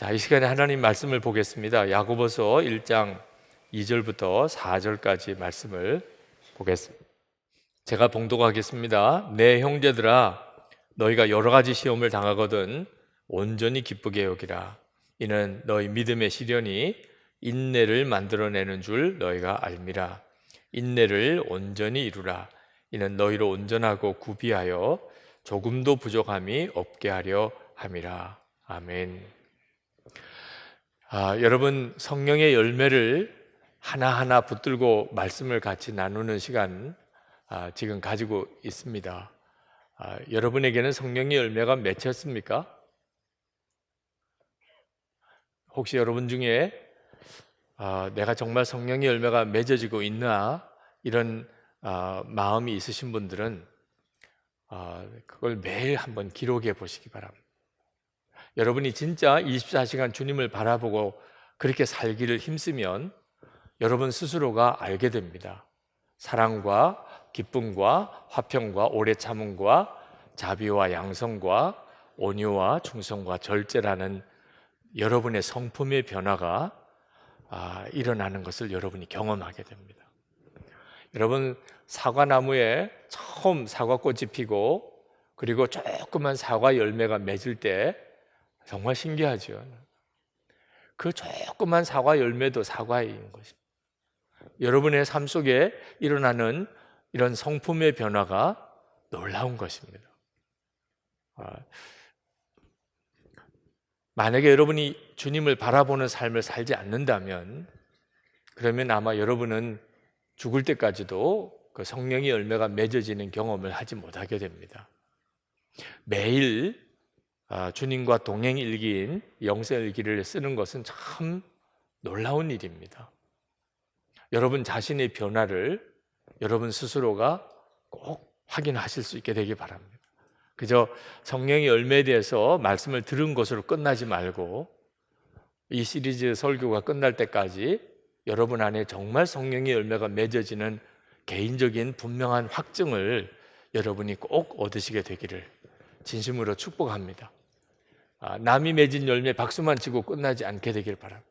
자, 이 시간에 하나님 말씀을 보겠습니다. 야고보서 1장 2절부터 4절까지 말씀을 보겠습니다. 제가 봉독하겠습니다. 내 형제들아, 너희가 여러 가지 시험을 당하거든 온전히 기쁘게 여기라. 이는 너희 믿음의 시련이 인내를 만들어내는 줄 너희가 알미라. 인내를 온전히 이루라. 이는 너희로 온전하고 구비하여 조금도 부족함이 없게 하려 함이라. 아멘. 여러분, 성령의 열매를 하나하나 붙들고 말씀을 같이 나누는 시간 지금 가지고 있습니다. 여러분에게는 성령의 열매가 맺혔습니까? 혹시 여러분 중에 내가 정말 성령의 열매가 맺어지고 있나 이런 마음이 있으신 분들은 그걸 매일 한번 기록해 보시기 바랍니다. 여러분이 진짜 24시간 주님을 바라보고 그렇게 살기를 힘쓰면 여러분 스스로가 알게 됩니다. 사랑과 기쁨과 화평과 오래 참음과 자비와 양성과 온유와 충성과 절제라는 여러분의 성품의 변화가 일어나는 것을 여러분이 경험하게 됩니다. 여러분, 사과나무에 처음 사과꽃이 피고 그리고 조그만 사과 열매가 맺을 때 정말 신기하죠. 그 조그만 사과 열매도 사과인 것입니다. 여러분의 삶 속에 일어나는 이런 성품의 변화가 놀라운 것입니다. 만약에 여러분이 주님을 바라보는 삶을 살지 않는다면 그러면 아마 여러분은 죽을 때까지도 그 성령의 열매가 맺어지는 경험을 하지 못하게 됩니다. 매일 주님과 동행 일기인 영성 일기를 쓰는 것은 참 놀라운 일입니다. 여러분 자신의 변화를 여러분 스스로가 꼭 확인하실 수 있게 되기 바랍니다. 그저 성령의 열매에 대해서 말씀을 들은 것으로 끝나지 말고 이 시리즈 설교가 끝날 때까지 여러분 안에 정말 성령의 열매가 맺어지는 개인적인 분명한 확증을 여러분이 꼭 얻으시게 되기를 진심으로 축복합니다. 남이 맺은 열매 박수만 치고 끝나지 않게 되길 바랍니다.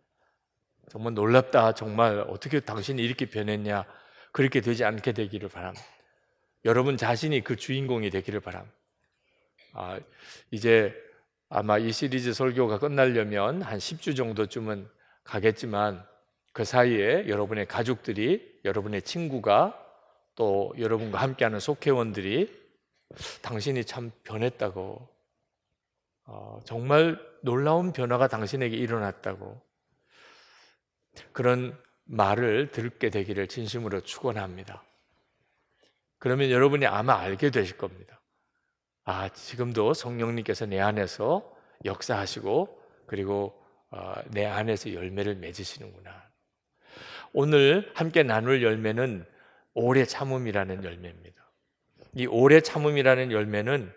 정말 놀랍다, 정말 어떻게 당신이 이렇게 변했냐, 그렇게 되지 않게 되기를 바랍니다. 여러분 자신이 그 주인공이 되기를 바랍니다. 이제 아마 이 시리즈 설교가 끝나려면 한 10주 정도쯤은 가겠지만 그 사이에 여러분의 가족들이, 여러분의 친구가, 또 여러분과 함께하는 속회원들이 당신이 참 변했다고, 정말 놀라운 변화가 당신에게 일어났다고, 그런 말을 듣게 되기를 진심으로 축원합니다. 그러면 여러분이 아마 알게 되실 겁니다. 지금도 성령님께서 내 안에서 역사하시고 그리고 내 안에서 열매를 맺으시는구나. 오늘 함께 나눌 열매는 오래 참음이라는 열매입니다. 이 오래 참음이라는 열매는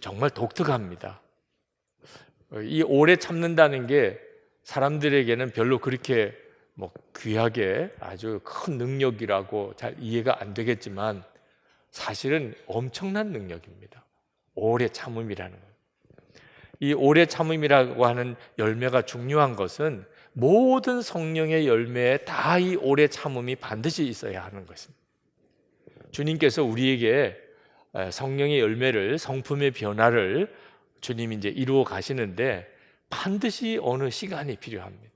정말 독특합니다. 이 오래 참는다는 게 사람들에게는 별로 그렇게 귀하게 아주 큰 능력이라고 잘 이해가 안 되겠지만 사실은 엄청난 능력입니다. 오래 참음이라는 것. 이 오래 참음이라고 하는 열매가 중요한 것은 모든 성령의 열매에 다 이 오래 참음이 반드시 있어야 하는 것입니다. 주님께서 우리에게 성령의 열매를, 성품의 변화를 주님이 이제 이루어 가시는데 반드시 어느 시간이 필요합니다.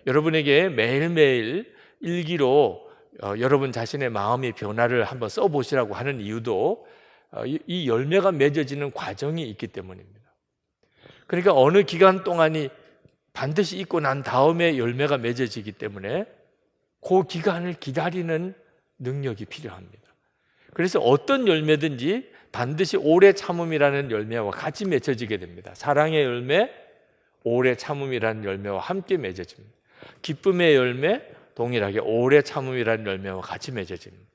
여러분에게 매일매일 일기로 여러분 자신의 마음의 변화를 한번 써보시라고 하는 이유도 이 열매가 맺어지는 과정이 있기 때문입니다. 그러니까 어느 기간 동안이 반드시 있고 난 다음에 열매가 맺어지기 때문에 그 기간을 기다리는 능력이 필요합니다. 그래서 어떤 열매든지 반드시 오래 참음이라는 열매와 같이 맺어지게 됩니다. 사랑의 열매, 오래 참음이라는 열매와 함께 맺어집니다. 기쁨의 열매, 동일하게 오래 참음이라는 열매와 같이 맺어집니다.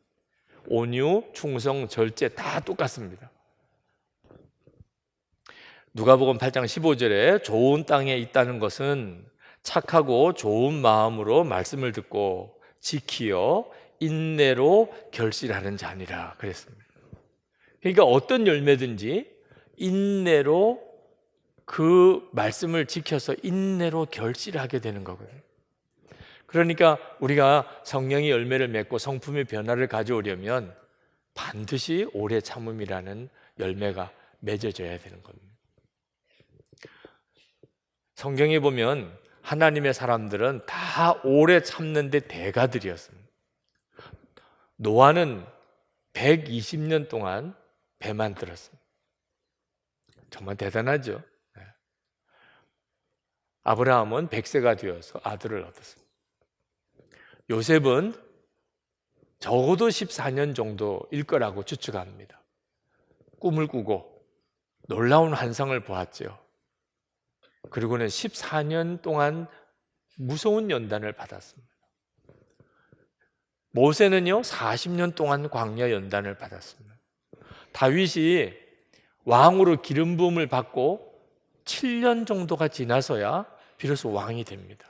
온유, 충성, 절제 다 똑같습니다. 누가복음 8장 15절에 좋은 땅에 있다는 것은 착하고 좋은 마음으로 말씀을 듣고 지키어 인내로 결실하는 자니라 그랬습니다. 그러니까 어떤 열매든지 인내로 그 말씀을 지켜서 인내로 결실하게 되는 거거든요. 그러니까 우리가 성령의 열매를 맺고 성품의 변화를 가져오려면 반드시 오래 참음이라는 열매가 맺어져야 되는 겁니다. 성경에 보면 하나님의 사람들은 다 오래 참는데 대가들이었습니다. 노아는 120년 동안 배 만들었습니다. 정말 대단하죠. 아브라함은 100세가 되어서 아들을 얻었습니다. 요셉은 적어도 14년 정도일 거라고 추측합니다. 꿈을 꾸고 놀라운 환상을 보았죠. 그리고는 14년 동안 무서운 연단을 받았습니다. 모세는요 40년 동안 광야 연단을 받았습니다. 다윗이 왕으로 기름 부음을 받고 7년 정도가 지나서야 비로소 왕이 됩니다.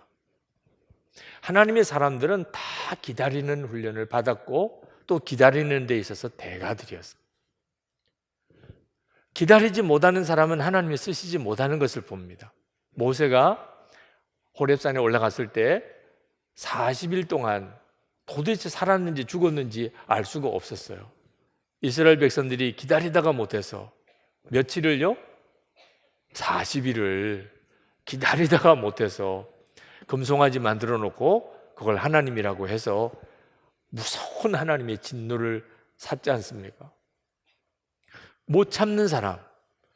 하나님의 사람들은 다 기다리는 훈련을 받았고 또 기다리는 데 있어서 대가들이었습니다. 기다리지 못하는 사람은 하나님이 쓰시지 못하는 것을 봅니다. 모세가 호렙산에 올라갔을 때 40일 동안 도대체 살았는지 죽었는지 알 수가 없었어요. 이스라엘 백성들이 기다리다가 못해서 며칠을요? 40일을 기다리다가 못해서 금송아지 만들어 놓고 그걸 하나님이라고 해서 무서운 하나님의 진노를 샀지 않습니까? 못 참는 사람,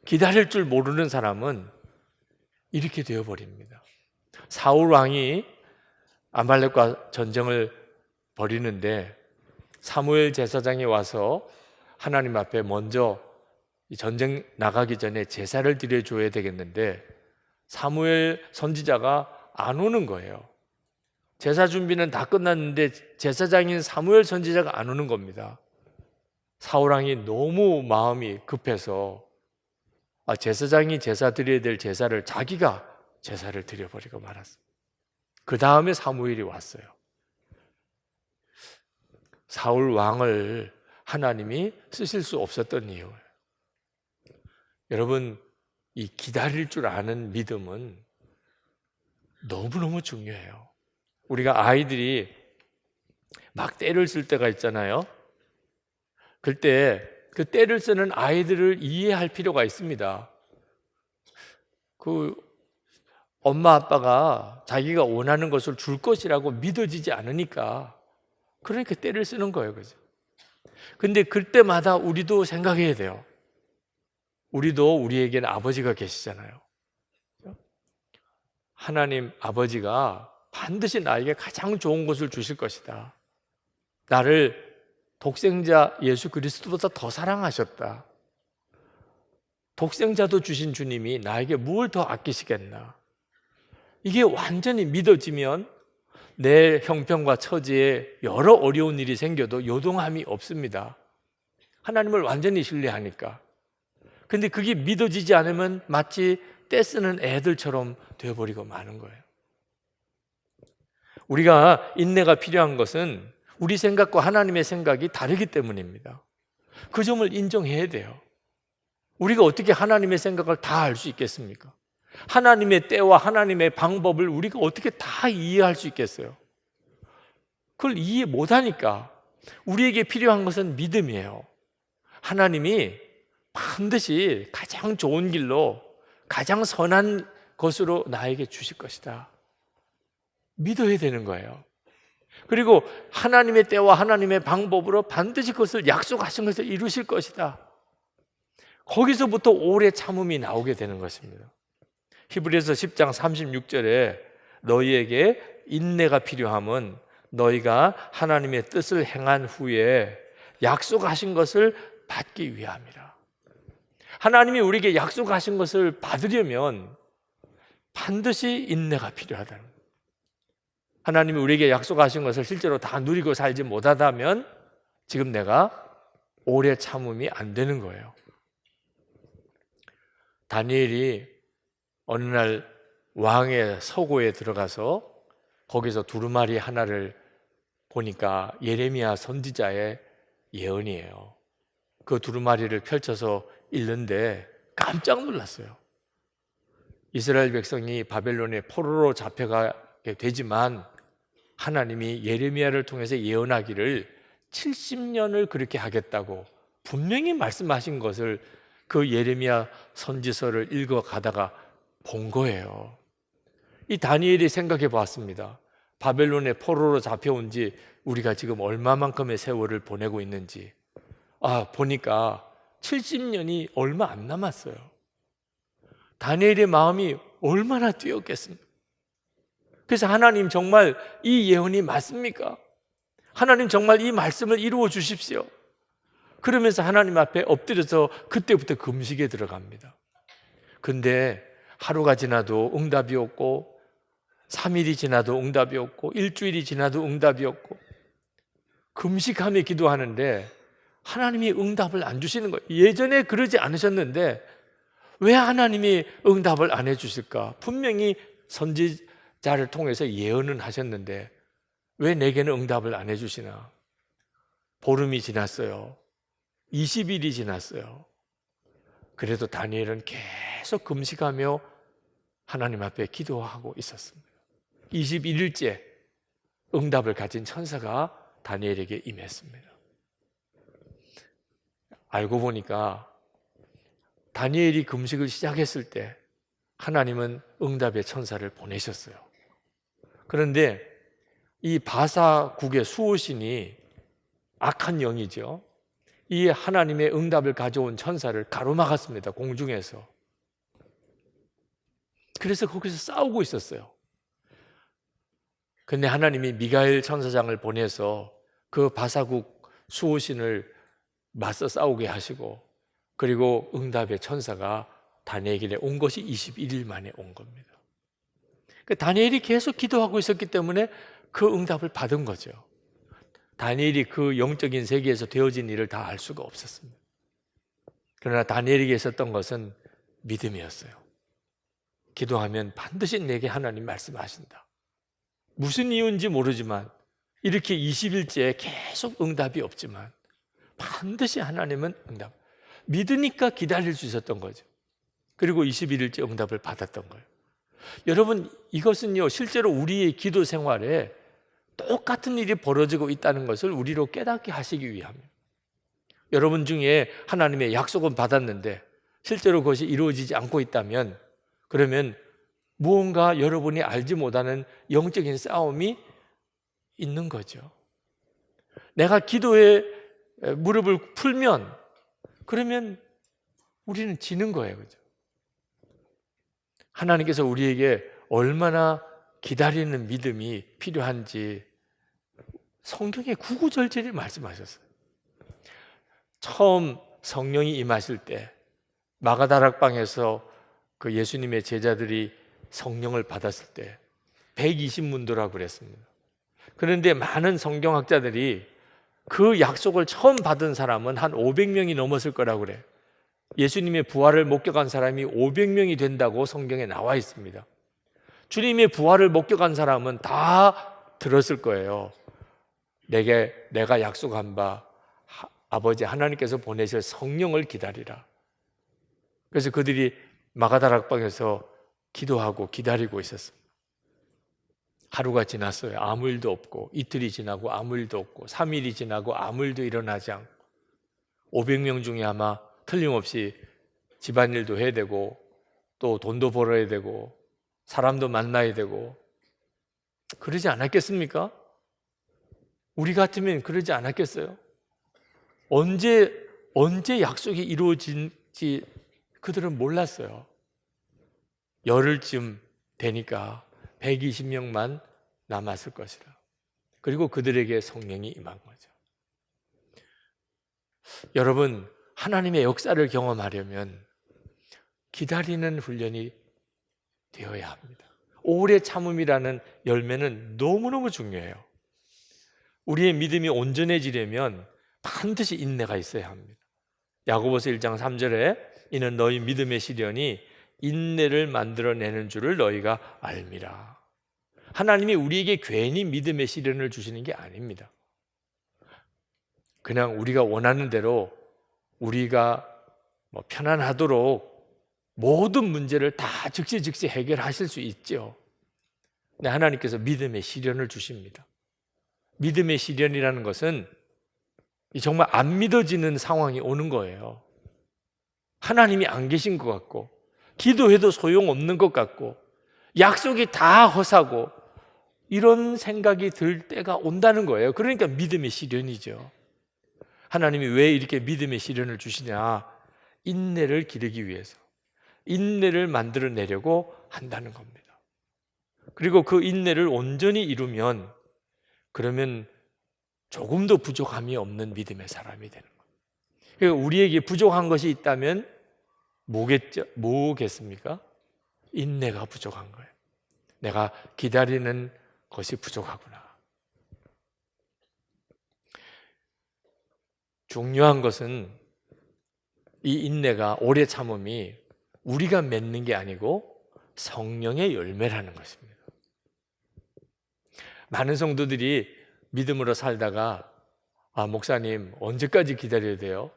기다릴 줄 모르는 사람은 이렇게 되어버립니다. 사울 왕이 아말렉과 전쟁을 벌이는데 사무엘 제사장이 와서 하나님 앞에 먼저 전쟁 나가기 전에 제사를 드려줘야 되겠는데 사무엘 선지자가 안 오는 거예요. 제사 준비는 다 끝났는데 제사장인 사무엘 선지자가 안 오는 겁니다. 사울 왕이 너무 마음이 급해서 제사장이 제사 드려야 될 제사를 자기가 제사를 드려버리고 말았어요. 그 다음에 사무엘이 왔어요. 사울 왕을 하나님이 쓰실 수 없었던 이유. 여러분, 이 기다릴 줄 아는 믿음은 너무너무 중요해요. 우리가 아이들이 막 때를 쓸 때가 있잖아요. 그때 그 때를 쓰는 아이들을 이해할 필요가 있습니다. 그 엄마 아빠가 자기가 원하는 것을 줄 것이라고 믿어지지 않으니까 그러니까 때를 쓰는 거예요. 그죠? 근데 그때마다 우리도 생각해야 돼요. 우리도 우리에게는 아버지가 계시잖아요. 하나님 아버지가 반드시 나에게 가장 좋은 것을 주실 것이다. 나를 독생자 예수 그리스도보다 더 사랑하셨다. 독생자도 주신 주님이 나에게 뭘 더 아끼시겠나. 이게 완전히 믿어지면 내 형편과 처지에 여러 어려운 일이 생겨도 요동함이 없습니다. 하나님을 완전히 신뢰하니까. 근데 그게 믿어지지 않으면 마치 떼쓰는 애들처럼 되어버리고 마는 거예요. 우리가 인내가 필요한 것은 우리 생각과 하나님의 생각이 다르기 때문입니다. 그 점을 인정해야 돼요. 우리가 어떻게 하나님의 생각을 다 알 수 있겠습니까? 하나님의 때와 하나님의 방법을 우리가 어떻게 다 이해할 수 있겠어요? 그걸 이해 못하니까 우리에게 필요한 것은 믿음이에요. 하나님이 반드시 가장 좋은 길로 가장 선한 것으로 나에게 주실 것이다. 믿어야 되는 거예요. 그리고 하나님의 때와 하나님의 방법으로 반드시 그것을 약속하신 것을 이루실 것이다. 거기서부터 오래 참음이 나오게 되는 것입니다. 히브리서 10장 36절에 너희에게 인내가 필요함은 너희가 하나님의 뜻을 행한 후에 약속하신 것을 받기 위함이라. 하나님이 우리에게 약속하신 것을 받으려면 반드시 인내가 필요하다는 거예요. 하나님이 우리에게 약속하신 것을 실제로 다 누리고 살지 못하다면 지금 내가 오래 참음이 안 되는 거예요. 다니엘이 어느 날 왕의 서고에 들어가서 거기서 두루마리 하나를 보니까 예레미야 선지자의 예언이에요. 그 두루마리를 펼쳐서 읽는데 깜짝 놀랐어요. 이스라엘 백성이 바벨론의 포로로 잡혀가게 되지만 하나님이 예레미야를 통해서 예언하기를 70년을 그렇게 하겠다고 분명히 말씀하신 것을 그 예레미야 선지서를 읽어가다가 본 거예요. 이 다니엘이 생각해 봤습니다. 바벨론의 포로로 잡혀온 지 우리가 지금 얼마만큼의 세월을 보내고 있는지. 보니까 70년이 얼마 안 남았어요. 다니엘의 마음이 얼마나 뛰었겠습니까? 그래서 하나님 정말 이 예언이 맞습니까? 하나님 정말 이 말씀을 이루어 주십시오. 그러면서 하나님 앞에 엎드려서 그때부터 금식에 들어갑니다. 근데 하루가 지나도 응답이 없고 3일이 지나도 응답이 없고 일주일이 지나도 응답이 없고 금식하며 기도하는데 하나님이 응답을 안 주시는 거예요. 예전에 그러지 않으셨는데 왜 하나님이 응답을 안 해주실까? 분명히 선지자를 통해서 예언은 하셨는데 왜 내게는 응답을 안 해주시나? 보름이 지났어요. 20일이 지났어요. 그래도 다니엘은 계속 금식하며 하나님 앞에 기도하고 있었습니다. 21일째 응답을 가진 천사가 다니엘에게 임했습니다. 알고 보니까 다니엘이 금식을 시작했을 때 하나님은 응답의 천사를 보내셨어요. 그런데 이 바사국의 수호신이 악한 영이죠. 이 하나님의 응답을 가져온 천사를 가로막았습니다. 공중에서. 그래서 거기서 싸우고 있었어요. 근데 하나님이 미가엘 천사장을 보내서 그 바사국 수호신을 맞서 싸우게 하시고 그리고 응답의 천사가 다니엘에게 온 것이 21일 만에 온 겁니다. 다니엘이 계속 기도하고 있었기 때문에 그 응답을 받은 거죠. 다니엘이 그 영적인 세계에서 되어진 일을 다 알 수가 없었습니다. 그러나 다니엘에게 있었던 것은 믿음이었어요. 기도하면 반드시 내게 하나님 말씀하신다. 무슨 이유인지 모르지만 이렇게 20일째 계속 응답이 없지만 반드시 하나님은 응답. 믿으니까 기다릴 수 있었던 거죠. 그리고 21일째 응답을 받았던 거예요. 여러분, 이것은요 실제로 우리의 기도 생활에 똑같은 일이 벌어지고 있다는 것을 우리로 깨닫게 하시기 위함이에요. 여러분 중에 하나님의 약속은 받았는데 실제로 그것이 이루어지지 않고 있다면 그러면 무언가 여러분이 알지 못하는 영적인 싸움이 있는 거죠. 내가 기도에 무릎을 풀면 그러면 우리는 지는 거예요. 그죠? 하나님께서 우리에게 얼마나 기다리는 믿음이 필요한지 성경에 구구절절히 말씀하셨어요. 처음 성령이 임하실 때 마가다락방에서 그 예수님의 제자들이 성령을 받았을 때 120문도라고 그랬습니다. 그런데 많은 성경학자들이 그 약속을 처음 받은 사람은 한 500명이 넘었을 거라고 그래요. 예수님의 부활을 목격한 사람이 500명이 된다고 성경에 나와 있습니다. 주님의 부활을 목격한 사람은 다 들었을 거예요. 내가 약속한 바 아버지 하나님께서 보내실 성령을 기다리라. 그래서 그들이 마가다락방에서 기도하고 기다리고 있었습니다. 하루가 지났어요. 아무 일도 없고 이틀이 지나고 아무 일도 없고 3일이 지나고 아무 일도 일어나지 않고 500명 중에 아마 틀림없이 집안일도 해야 되고 또 돈도 벌어야 되고 사람도 만나야 되고 그러지 않았겠습니까? 우리 같으면 그러지 않았겠어요? 언제 약속이 이루어진지 그들은 몰랐어요. 열흘쯤 되니까 120명만 남았을 것이라. 그리고 그들에게 성령이 임한 거죠. 여러분, 하나님의 역사를 경험하려면 기다리는 훈련이 되어야 합니다. 오래 참음이라는 열매는 너무너무 중요해요. 우리의 믿음이 온전해지려면 반드시 인내가 있어야 합니다. 야고보서 1장 3절에 이는 너희 믿음의 시련이 인내를 만들어내는 줄을 너희가 알미라. 하나님이 우리에게 괜히 믿음의 시련을 주시는 게 아닙니다. 그냥 우리가 원하는 대로 우리가 편안하도록 모든 문제를 다 즉시 해결하실 수 있죠. 근데 하나님께서 믿음의 시련을 주십니다. 믿음의 시련이라는 것은 정말 안 믿어지는 상황이 오는 거예요. 하나님이 안 계신 것 같고, 기도해도 소용없는 것 같고, 약속이 다 허사고, 이런 생각이 들 때가 온다는 거예요. 그러니까 믿음의 시련이죠. 하나님이 왜 이렇게 믿음의 시련을 주시냐? 인내를 기르기 위해서, 인내를 만들어내려고 한다는 겁니다. 그리고 그 인내를 온전히 이루면, 그러면 조금도 부족함이 없는 믿음의 사람이 되는 거예요. 그러니까 우리에게 부족한 것이 있다면 뭐겠습니까? 인내가 부족한 거예요. 내가 기다리는 것이 부족하구나. 중요한 것은 이 인내가, 오래 참음이 우리가 맺는 게 아니고 성령의 열매라는 것입니다. 많은 성도들이 믿음으로 살다가 목사님 언제까지 기다려야 돼요?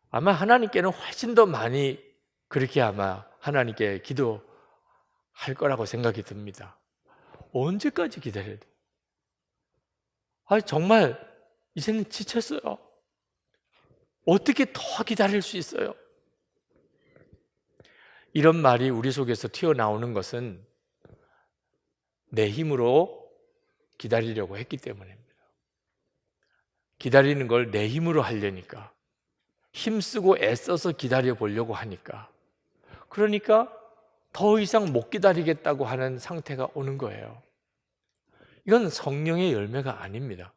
아마 하나님께는 훨씬 더 많이 그렇게 아마 하나님께 기도할 거라고 생각이 듭니다. 언제까지 기다려야 돼요? 정말 이제는 지쳤어요. 어떻게 더 기다릴 수 있어요? 이런 말이 우리 속에서 튀어나오는 것은 내 힘으로 기다리려고 했기 때문입니다. 기다리는 걸 내 힘으로 하려니까, 힘쓰고 애써서 기다려 보려고 하니까, 그러니까 더 이상 못 기다리겠다고 하는 상태가 오는 거예요. 이건 성령의 열매가 아닙니다.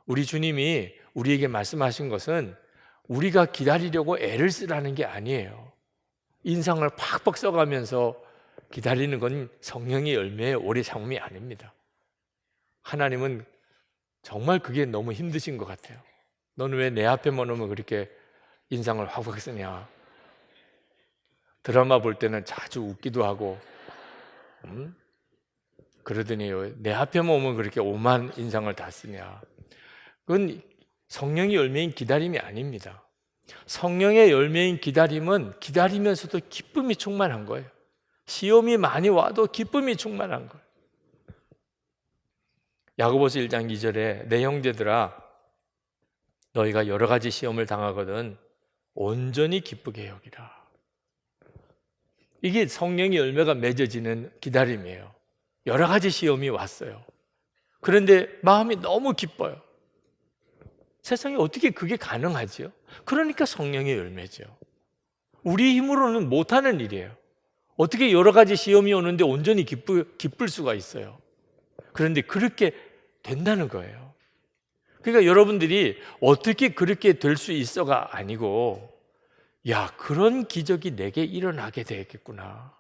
우리 주님이 우리에게 말씀하신 것은 우리가 기다리려고 애를 쓰라는 게 아니에요. 인상을 팍팍 써가면서 기다리는 건 성령의 열매의 오래 참음이 아닙니다. 하나님은 정말 그게 너무 힘드신 것 같아요. 너는 왜 내 앞에만 오면 그렇게 인상을 확확 쓰냐? 드라마 볼 때는 자주 웃기도 하고, 그러더니 내 앞에만 오면 그렇게 오만 인상을 다 쓰냐? 그건 성령의 열매인 기다림이 아닙니다. 성령의 열매인 기다림은 기다리면서도 기쁨이 충만한 거예요. 시험이 많이 와도 기쁨이 충만한 거예요. 야고보서 1장 2절에 내 형제들아 너희가 여러 가지 시험을 당하거든 온전히 기쁘게 여기라. 이게 성령의 열매가 맺어지는 기다림이에요. 여러 가지 시험이 왔어요. 그런데 마음이 너무 기뻐요. 세상에 어떻게 그게 가능하지요? 그러니까 성령의 열매죠. 우리 힘으로는 못하는 일이에요. 어떻게 여러 가지 시험이 오는데 온전히 기쁠 수가 있어요? 그런데 그렇게 된다는 거예요. 그러니까 여러분들이 어떻게 그렇게 될 수 있어가 아니고, 야, 그런 기적이 내게 일어나게 되겠구나.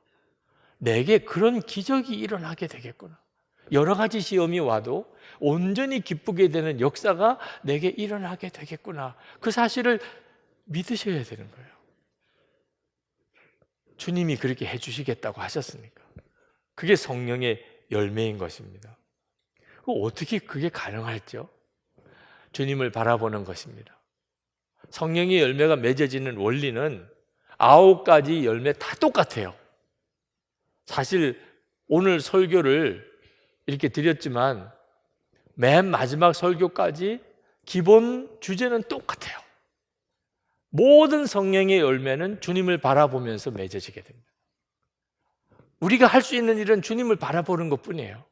내게 그런 기적이 일어나게 되겠구나. 여러 가지 시험이 와도 온전히 기쁘게 되는 역사가 내게 일어나게 되겠구나. 그 사실을 믿으셔야 되는 거예요. 주님이 그렇게 해주시겠다고 하셨으니까. 그게 성령의 열매인 것입니다. 어떻게 그게 가능할죠? 주님을 바라보는 것입니다. 성령의 열매가 맺어지는 원리는 9가지 열매 다 똑같아요. 사실 오늘 설교를 이렇게 드렸지만 맨 마지막 설교까지 기본 주제는 똑같아요. 모든 성령의 열매는 주님을 바라보면서 맺어지게 됩니다. 우리가 할 수 있는 일은 주님을 바라보는 것뿐이에요.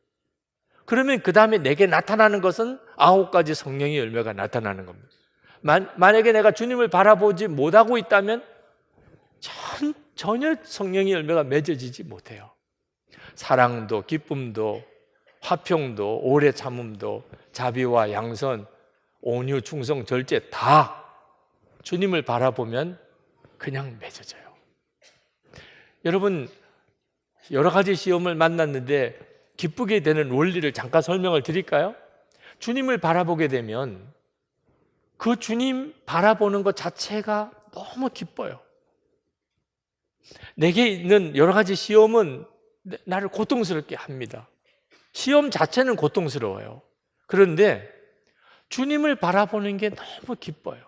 그러면 그 다음에 내게 나타나는 것은 9가지 성령의 열매가 나타나는 겁니다. 만약에 내가 주님을 바라보지 못하고 있다면 전혀 성령의 열매가 맺어지지 못해요. 사랑도, 기쁨도, 화평도, 오래 참음도, 자비와 양선, 온유, 충성, 절제 다 주님을 바라보면 그냥 맺어져요. 여러분, 여러 가지 시험을 만났는데 기쁘게 되는 원리를 잠깐 설명을 드릴까요? 주님을 바라보게 되면 그 주님 바라보는 것 자체가 너무 기뻐요. 내게 있는 여러 가지 시험은 나를 고통스럽게 합니다. 시험 자체는 고통스러워요. 그런데 주님을 바라보는 게 너무 기뻐요.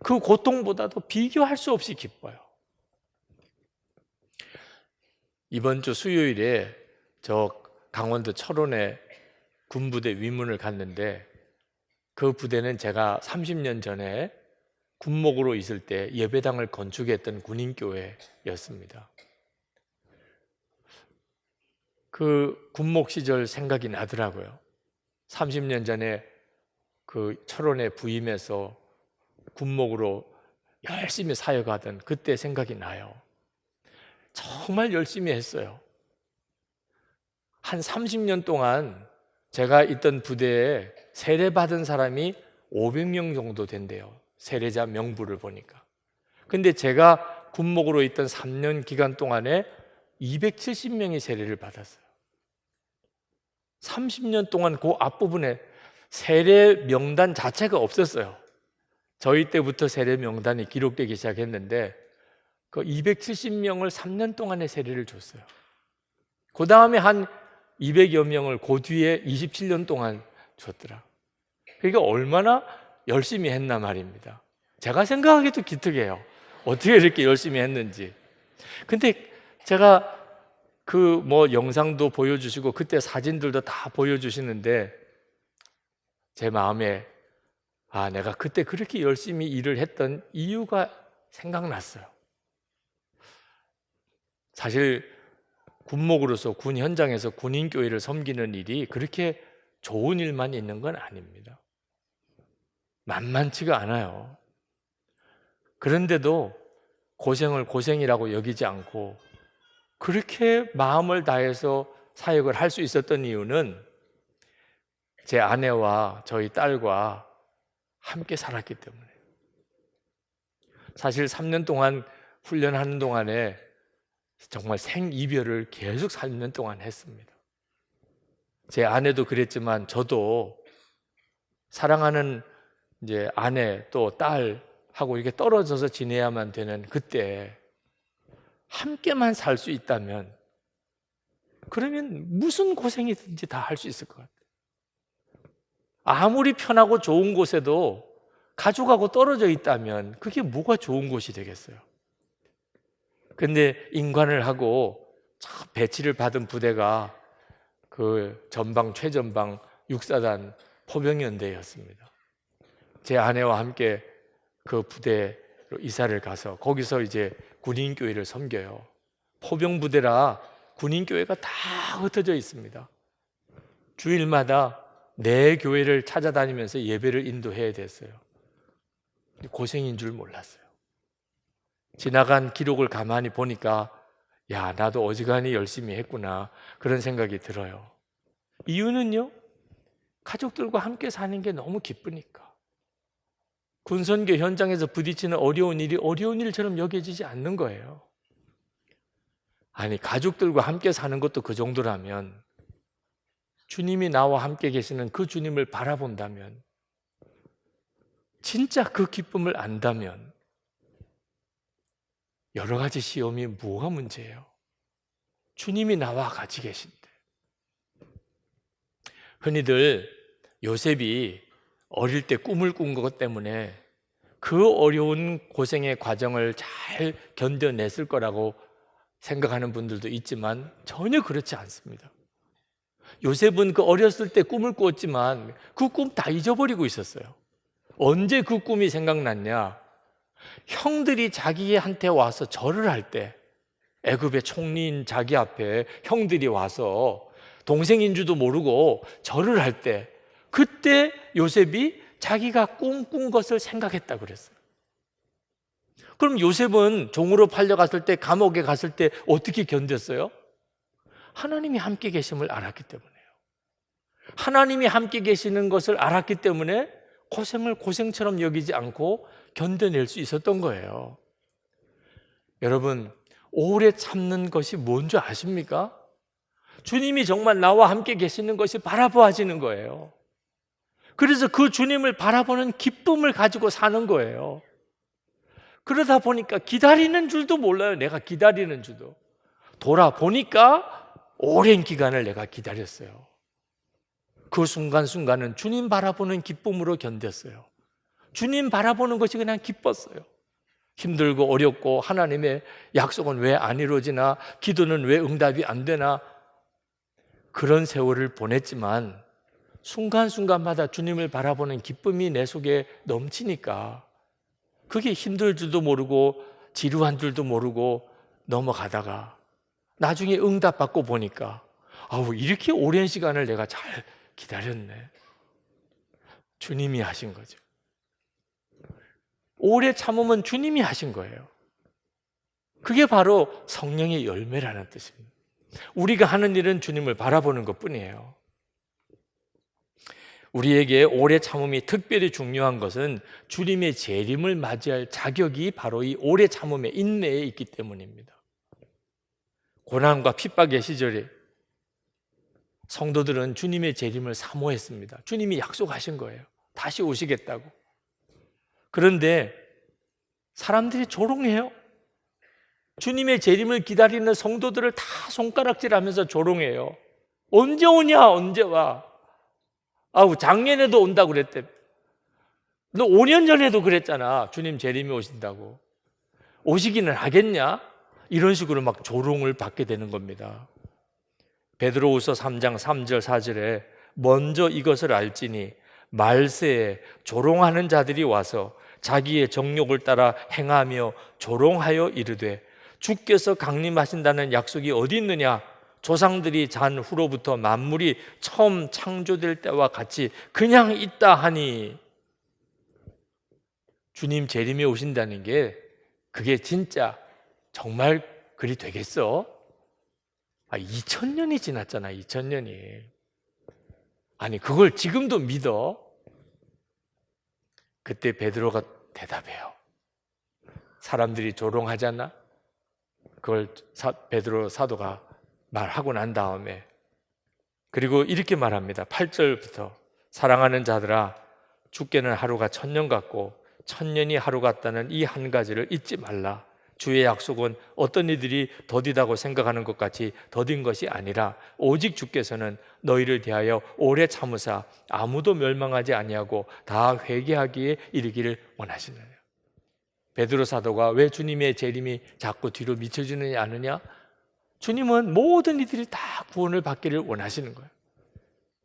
그 고통보다도 비교할 수 없이 기뻐요. 이번 주 수요일에 저 강원도 철원에 군부대 위문을 갔는데, 그 부대는 제가 30년 전에 군목으로 있을 때 예배당을 건축했던 군인교회였습니다. 그 군목 시절 생각이 나더라고요. 30년 전에 그 철원에 부임해서 군목으로 열심히 사역하던 그때 생각이 나요. 정말 열심히 했어요. 한 30년 동안 제가 있던 부대에 세례받은 사람이 500명 정도 된대요. 세례자 명부를 보니까. 근데 제가 군목으로 있던 3년 기간 동안에 270명이 세례를 받았어요. 30년 동안 그 앞부분에 세례 명단 자체가 없었어요. 저희 때부터 세례 명단이 기록되기 시작했는데 그 270명을 3년 동안의 세례를 줬어요. 그 다음에 한 200여 명을 그 뒤에 27년 동안 줬더라. 그러니까 얼마나 열심히 했나 말입니다. 제가 생각하기도 기특해요. 어떻게 이렇게 열심히 했는지. 근데 제가 그 영상도 보여주시고 그때 사진들도 다 보여주시는데 제 마음에 내가 그때 그렇게 열심히 일을 했던 이유가 생각났어요. 사실 군목으로서 군 현장에서 군인교회를 섬기는 일이 그렇게 좋은 일만 있는 건 아닙니다. 만만치가 않아요. 그런데도 고생을 고생이라고 여기지 않고 그렇게 마음을 다해서 사역을 할 수 있었던 이유는 제 아내와 저희 딸과 함께 살았기 때문에. 사실 3년 동안 훈련하는 동안에 정말 생이별을 계속 3년 동안 했습니다. 제 아내도 그랬지만 저도 사랑하는 이제 아내 또 딸하고 이렇게 떨어져서 지내야만 되는 그때 함께만 살 수 있다면 그러면 무슨 고생이든지 다 할 수 있을 것 같아요. 아무리 편하고 좋은 곳에도 가족하고 떨어져 있다면 그게 뭐가 좋은 곳이 되겠어요. 근데 임관을 하고 배치를 받은 부대가 그 전방 최전방 6사단 포병연대였습니다. 제 아내와 함께 그 부대로 이사를 가서 거기서 이제 군인교회를 섬겨요. 포병부대라 군인교회가 다 흩어져 있습니다. 주일마다 내 교회를 찾아다니면서 예배를 인도해야 됐어요. 고생인 줄 몰랐어요. 지나간 기록을 가만히 보니까 나도 어지간히 열심히 했구나 그런 생각이 들어요. 이유는요, 가족들과 함께 사는 게 너무 기쁘니까. 군선교 현장에서 부딪히는 어려운 일이 어려운 일처럼 여겨지지 않는 거예요. 아니, 가족들과 함께 사는 것도 그 정도라면 주님이 나와 함께 계시는 그 주님을 바라본다면, 진짜 그 기쁨을 안다면 여러 가지 시험이 뭐가 문제예요? 주님이 나와 같이 계신데. 흔히들 요셉이 어릴 때 꿈을 꾼 것 때문에 그 어려운 고생의 과정을 잘 견뎌냈을 거라고 생각하는 분들도 있지만 전혀 그렇지 않습니다. 요셉은 그 어렸을 때 꿈을 꿨지만 그 꿈 다 잊어버리고 있었어요. 언제 그 꿈이 생각났냐? 형들이 자기한테 와서 절을 할 때, 애굽의 총리인 자기 앞에 형들이 와서 동생인 줄도 모르고 절을 할 때, 그때 요셉이 자기가 꿈꾼 것을 생각했다고 그랬어요. 그럼 요셉은 종으로 팔려갔을 때, 감옥에 갔을 때 어떻게 견뎠어요? 하나님이 함께 계심을 알았기 때문에요. 하나님이 함께 계시는 것을 알았기 때문에 고생을 고생처럼 여기지 않고 견뎌낼 수 있었던 거예요. 여러분, 오래 참는 것이 뭔지 아십니까? 주님이 정말 나와 함께 계시는 것이 바라보아지는 거예요. 그래서 그 주님을 바라보는 기쁨을 가지고 사는 거예요. 그러다 보니까 기다리는 줄도 몰라요. 내가 기다리는 줄도. 돌아보니까 오랜 기간을 내가 기다렸어요. 그 순간순간은 주님 바라보는 기쁨으로 견뎠어요. 주님 바라보는 것이 그냥 기뻤어요. 힘들고 어렵고 하나님의 약속은 왜 안 이루어지나, 기도는 왜 응답이 안 되나, 그런 세월을 보냈지만 순간순간마다 주님을 바라보는 기쁨이 내 속에 넘치니까 그게 힘들 줄도 모르고 지루한 줄도 모르고 넘어가다가 나중에 응답받고 보니까 아우, 이렇게 오랜 시간을 내가 잘 기다렸네. 주님이 하신 거죠. 오래 참으면 주님이 하신 거예요. 그게 바로 성령의 열매라는 뜻입니다. 우리가 하는 일은 주님을 바라보는 것뿐이에요. 우리에게 오래 참음이 특별히 중요한 것은 주님의 재림을 맞이할 자격이 바로 이 오래 참음의 인내에 있기 때문입니다. 고난과 핍박의 시절에 성도들은 주님의 재림을 사모했습니다. 주님이 약속하신 거예요. 다시 오시겠다고. 그런데 사람들이 조롱해요. 주님의 재림을 기다리는 성도들을 다 손가락질하면서 조롱해요. 언제 오냐, 언제 와. 아우, 작년에도 온다고 그랬대. 너 5년 전에도 그랬잖아. 주님 재림이 오신다고. 오시기는 하겠냐? 이런 식으로 막 조롱을 받게 되는 겁니다. 베드로후서 3장 3절 4절에 먼저 이것을 알지니 말세에 조롱하는 자들이 와서 자기의 정욕을 따라 행하며 조롱하여 이르되 주께서 강림하신다는 약속이 어디 있느냐? 조상들이 잔 후로부터 만물이 처음 창조될 때와 같이 그냥 있다 하니. 주님 재림이 오신다는 게 그게 진짜 정말 그리 되겠어? 2000년이 지났잖아. 2000년이. 아니, 그걸 지금도 믿어? 그때 베드로가 대답해요. 사람들이 조롱하잖아. 그걸 베드로 사도가 말하고 난 다음에, 그리고 이렇게 말합니다. 8절부터 사랑하는 자들아, 주께는 하루가 1000년 같고 1000년이 하루 같다는 이 한 가지를 잊지 말라. 주의 약속은 어떤 이들이 더디다고 생각하는 것 같이 더딘 것이 아니라 오직 주께서는 너희를 대하여 오래 참으사 아무도 멸망하지 아니하고 다 회개하기에 이르기를 원하시느냐. 베드로 사도가 왜 주님의 재림이 자꾸 뒤로 미쳐지느냐 아느냐? 주님은 모든 이들이 다 구원을 받기를 원하시는 거예요.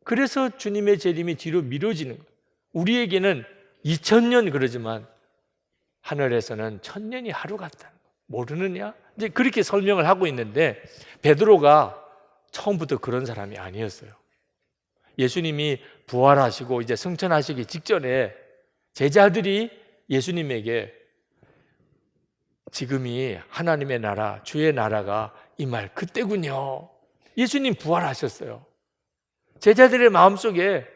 그래서 주님의 재림이 뒤로 미뤄지는 거예요. 우리에게는 2000년 그러지만 하늘에서는 1000년이 하루 같다는 거 모르느냐? 이제 그렇게 설명을 하고 있는데 베드로가 처음부터 그런 사람이 아니었어요. 예수님이 부활하시고 이제 승천하시기 직전에 제자들이 예수님에게 지금이 하나님의 나라, 주의 나라가 임할 그때군요. 예수님 부활하셨어요. 제자들의 마음속에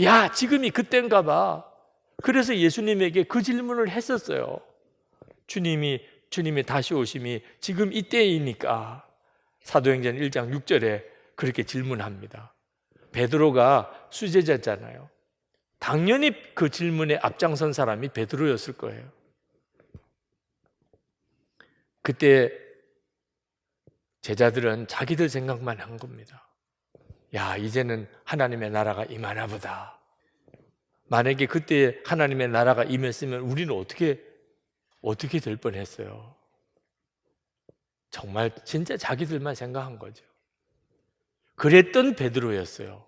야, 지금이 그때인가 봐. 그래서 예수님에게 그 질문을 했었어요. 주님이 다시 오심이 지금 이때이니까. 사도행전 1장 6절에 그렇게 질문합니다. 베드로가 수제자잖아요. 당연히 그 질문에 앞장선 사람이 베드로였을 거예요. 그때 제자들은 자기들 생각만 한 겁니다. 야, 이제는 하나님의 나라가 임하나 보다. 만약에 그때 하나님의 나라가 임했으면 우리는 어떻게 될 뻔했어요. 정말 진짜 자기들만 생각한 거죠. 그랬던 베드로였어요.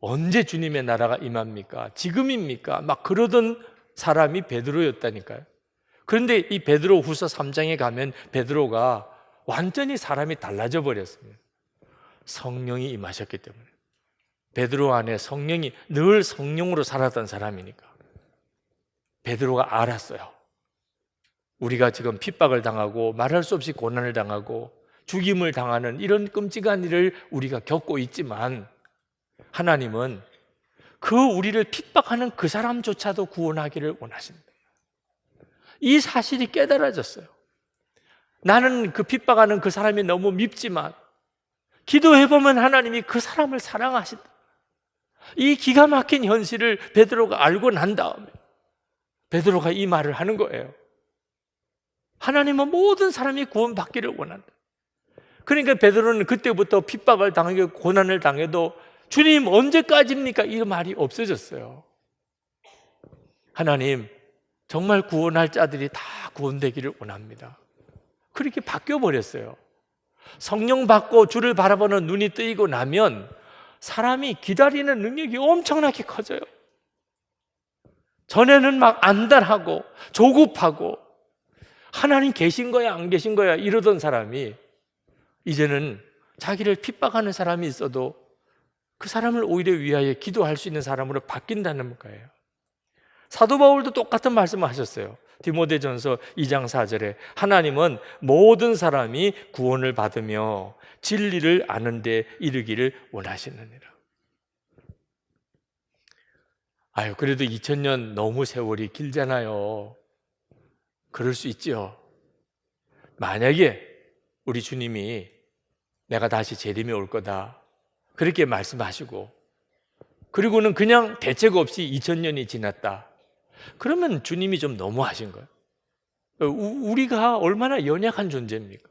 언제 주님의 나라가 임합니까? 지금입니까? 막 그러던 사람이 베드로였다니까요. 그런데 이 베드로 후서 3장에 가면 베드로가 완전히 사람이 달라져 버렸습니다. 성령이 임하셨기 때문에. 베드로 안에 성령이 늘 성령으로 살았던 사람이니까 베드로가 알았어요. 우리가 지금 핍박을 당하고 말할 수 없이 고난을 당하고 죽임을 당하는 이런 끔찍한 일을 우리가 겪고 있지만 하나님은 그 우리를 핍박하는 그 사람조차도 구원하기를 원하신다. 이 사실이 깨달아졌어요. 나는 그 핍박하는 그 사람이 너무 밉지만 기도해보면 하나님이 그 사람을 사랑하신다. 이 기가 막힌 현실을 베드로가 알고 난 다음에 베드로가 이 말을 하는 거예요. 하나님은 모든 사람이 구원받기를 원한다. 그러니까 베드로는 그때부터 핍박을 당하고 고난을 당해도 주님 언제까지입니까? 이 말이 없어졌어요. 하나님, 정말 구원할 자들이 다 구원되기를 원합니다. 그렇게 바뀌어 버렸어요. 성령 받고 주를 바라보는 눈이 뜨이고 나면 사람이 기다리는 능력이 엄청나게 커져요. 전에는 막 안달하고 조급하고 하나님 계신 거야 안 계신 거야 이러던 사람이 이제는 자기를 핍박하는 사람이 있어도 그 사람을 오히려 위하여 기도할 수 있는 사람으로 바뀐다는 거예요. 사도 바울도 똑같은 말씀을 하셨어요. 디모데전서 2장 4절에 하나님은 모든 사람이 구원을 받으며 진리를 아는 데 이르기를 원하시느니라. 아유, 그래도 2000년 너무 세월이 길잖아요. 그럴 수 있죠. 만약에 우리 주님이 내가 다시 재림에 올 거다 그렇게 말씀하시고 그리고는 그냥 대책 없이 2000년이 지났다. 그러면 주님이 좀 너무하신 거예요. 우리가 얼마나 연약한 존재입니까?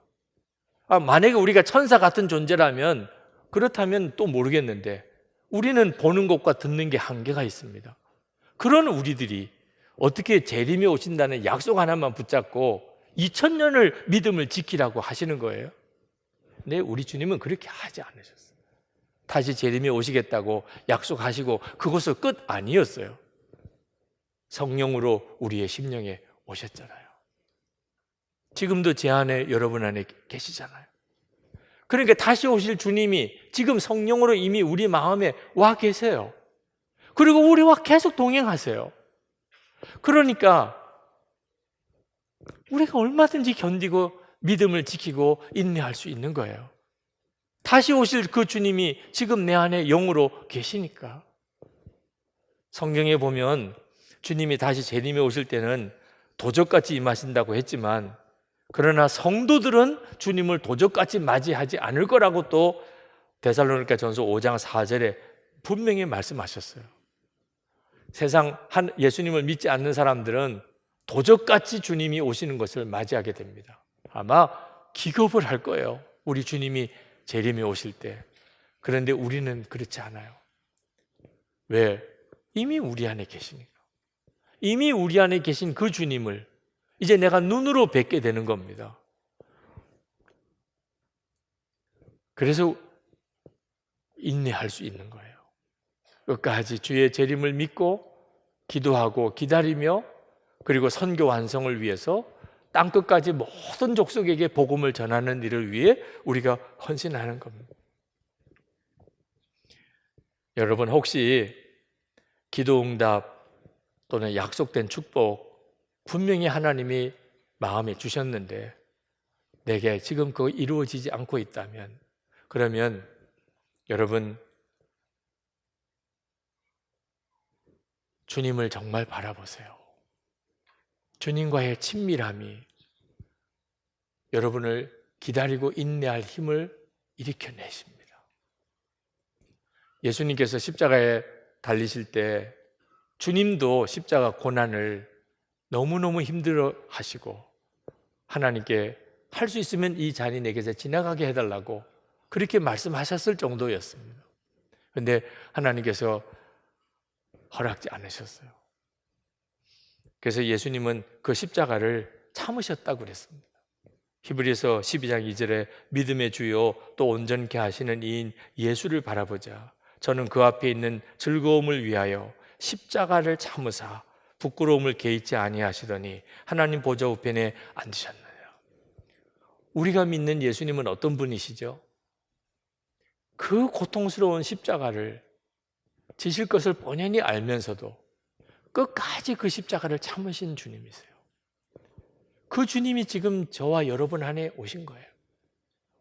만약에 우리가 천사 같은 존재라면 그렇다면 또 모르겠는데 우리는 보는 것과 듣는 게 한계가 있습니다. 그런 우리들이 어떻게 재림에 오신다는 약속 하나만 붙잡고 2000년을 믿음을 지키라고 하시는 거예요? 근데 우리 주님은 그렇게 하지 않으셨어요. 다시 재림에 오시겠다고 약속하시고 그것은 끝 아니었어요. 성령으로 우리의 심령에 오셨잖아요. 지금도 제 안에 여러분 안에 계시잖아요. 그러니까 다시 오실 주님이 지금 성령으로 이미 우리 마음에 와 계세요. 그리고 우리와 계속 동행하세요. 그러니까 우리가 얼마든지 견디고 믿음을 지키고 인내할 수 있는 거예요. 다시 오실 그 주님이 지금 내 안에 영으로 계시니까. 성경에 보면 주님이 다시 재림에 오실 때는 도적같이 임하신다고 했지만 그러나 성도들은 주님을 도적같이 맞이하지 않을 거라고 또 데살로니가 전서 5장 4절에 분명히 말씀하셨어요. 세상 예수님을 믿지 않는 사람들은 도적같이 주님이 오시는 것을 맞이하게 됩니다. 아마 기겁을 할 거예요. 우리 주님이 재림에 오실 때. 그런데 우리는 그렇지 않아요. 왜? 이미 우리 안에 계시니까. 이미 우리 안에 계신 그 주님을 이제 내가 눈으로 뵙게 되는 겁니다. 그래서 인내할 수 있는 거예요. 끝까지 주의 재림을 믿고 기도하고 기다리며 그리고 선교 완성을 위해서 땅끝까지 모든 족속에게 복음을 전하는 일을 위해 우리가 헌신하는 겁니다. 여러분 혹시 기도응답 또는 약속된 축복 분명히 하나님이 마음에 주셨는데 내게 지금 그거 이루어지지 않고 있다면 그러면 여러분 주님을 정말 바라보세요. 주님과의 친밀함이 여러분을 기다리고 인내할 힘을 일으켜내십니다. 예수님께서 십자가에 달리실 때 주님도 십자가 고난을 너무너무 힘들어 하시고 하나님께 할 수 있으면 이 잔이 내게서 지나가게 해달라고 그렇게 말씀하셨을 정도였습니다. 그런데 하나님께서 허락지 않으셨어요. 그래서 예수님은 그 십자가를 참으셨다고 그랬습니다. 히브리서 12장 2절에 믿음의 주요 또 온전케 하시는 이인 예수를 바라보자. 저는 그 앞에 있는 즐거움을 위하여 십자가를 참으사 부끄러움을 개의치 아니하시더니 하나님 보좌 우편에 앉으셨느니라. 우리가 믿는 예수님은 어떤 분이시죠? 그 고통스러운 십자가를 지실 것을 본연히 알면서도 끝까지 그 십자가를 참으신 주님이세요. 그 주님이 지금 저와 여러분 안에 오신 거예요.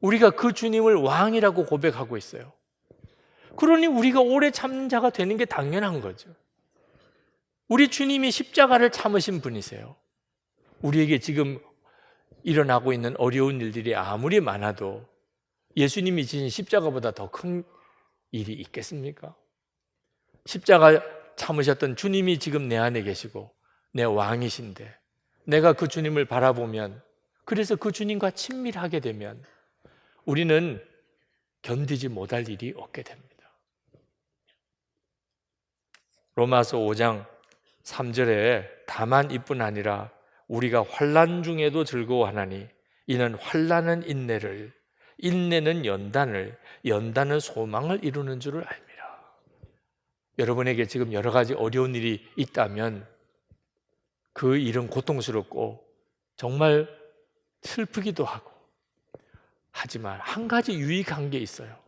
우리가 그 주님을 왕이라고 고백하고 있어요. 그러니 우리가 오래 참는 자가 되는 게 당연한 거죠. 우리 주님이 십자가를 참으신 분이세요. 우리에게 지금 일어나고 있는 어려운 일들이 아무리 많아도 예수님이 지신 십자가보다 더 큰 일이 있겠습니까? 십자가 참으셨던 주님이 지금 내 안에 계시고 내 왕이신데 내가 그 주님을 바라보면 그래서 그 주님과 친밀하게 되면 우리는 견디지 못할 일이 없게 됩니다. 로마서 5장 3절에 다만 이뿐 아니라 우리가 환난 중에도 즐거워하나니 이는 환난은 인내를, 인내는 연단을, 연단은 소망을 이루는 줄을 알미라. 여러분에게 지금 여러 가지 어려운 일이 있다면 그 일은 고통스럽고 정말 슬프기도 하고, 하지만 한 가지 유익한 게 있어요.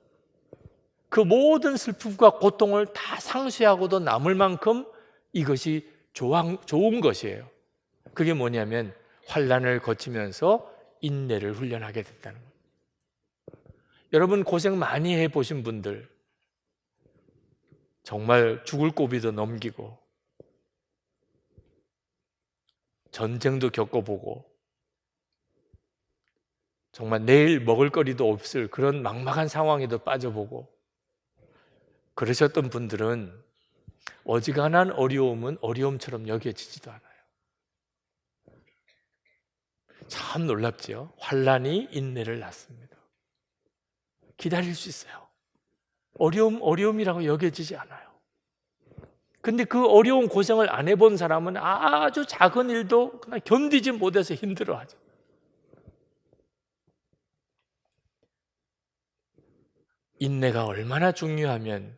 그 모든 슬픔과 고통을 다 상쇄하고도 남을 만큼 이것이 좋은 것이에요. 그게 뭐냐면 환난을 거치면서 인내를 훈련하게 됐다는 거예요. 여러분 고생 많이 해보신 분들, 정말 죽을 고비도 넘기고 전쟁도 겪어보고 정말 내일 먹을 거리도 없을 그런 막막한 상황에도 빠져보고 그러셨던 분들은 어지간한 어려움은 어려움처럼 여겨지지도 않아요. 참 놀랍지요? 환난이 인내를 낳습니다. 기다릴 수 있어요. 어려움이라고 여겨지지 않아요. 근데 그 어려운 고생을 안 해본 사람은 아주 작은 일도 그냥 견디지 못해서 힘들어하죠. 인내가 얼마나 중요하면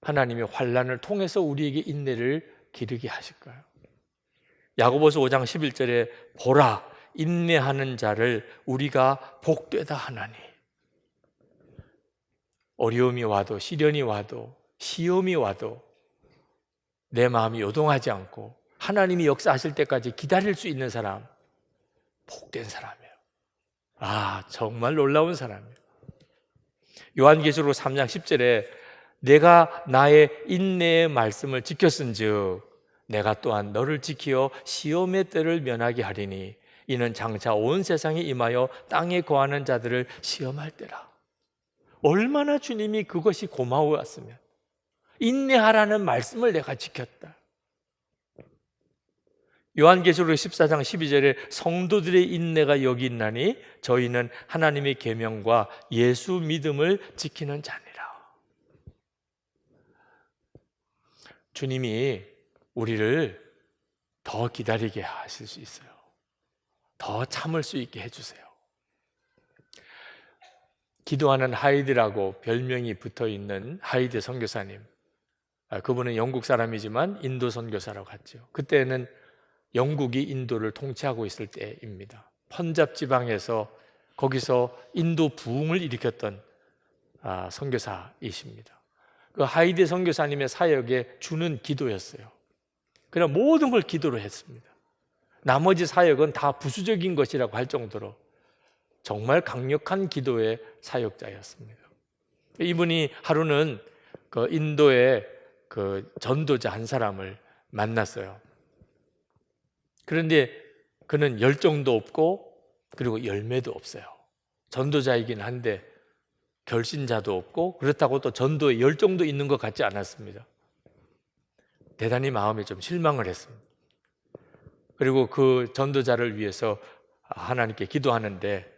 하나님이 환난을 통해서 우리에게 인내를 기르게 하실까요? 야고보서 5장 11절에 보라 인내하는 자를 우리가 복되다 하나니. 어려움이 와도 시련이 와도 시험이 와도 내 마음이 요동하지 않고 하나님이 역사하실 때까지 기다릴 수 있는 사람, 복된 사람이에요. 정말 놀라운 사람이에요. 요한계시록 3장 10절에 내가 나의 인내의 말씀을 지켰은즉 내가 또한 너를 지키어 시험의 때를 면하게 하리니 이는 장차 온 세상에 임하여 땅에 거하는 자들을 시험할 때라. 얼마나 주님이 그것이 고마웠으면. 인내하라는 말씀을 내가 지켰다. 요한계시록 14장 12절에 성도들의 인내가 여기 있나니 저희는 하나님의 계명과 예수 믿음을 지키는 자니라. 주님이 우리를 더 기다리게 하실 수 있어요. 더 참을 수 있게 해주세요. 기도하는 하이드라고 별명이 붙어있는 하이드 선교사님, 그분은 영국 사람이지만 인도 선교사라고 갔죠. 그때는 영국이 인도를 통치하고 있을 때입니다. 펀잡 지방에서 거기서 인도 부흥을 일으켰던 선교사이십니다. 그 하이드 선교사님의 사역에 주는 기도였어요. 그냥 모든 걸 기도로 했습니다. 나머지 사역은 다 부수적인 것이라고 할 정도로 정말 강력한 기도의 사역자였습니다. 이분이 하루는 그 인도의 그 전도자 한 사람을 만났어요. 그런데 그는 열정도 없고 그리고 열매도 없어요. 전도자이긴 한데 결신자도 없고 그렇다고 또 전도에 열정도 있는 것 같지 않았습니다. 대단히 마음에 좀 실망을 했습니다. 그리고 그 전도자를 위해서 하나님께 기도하는데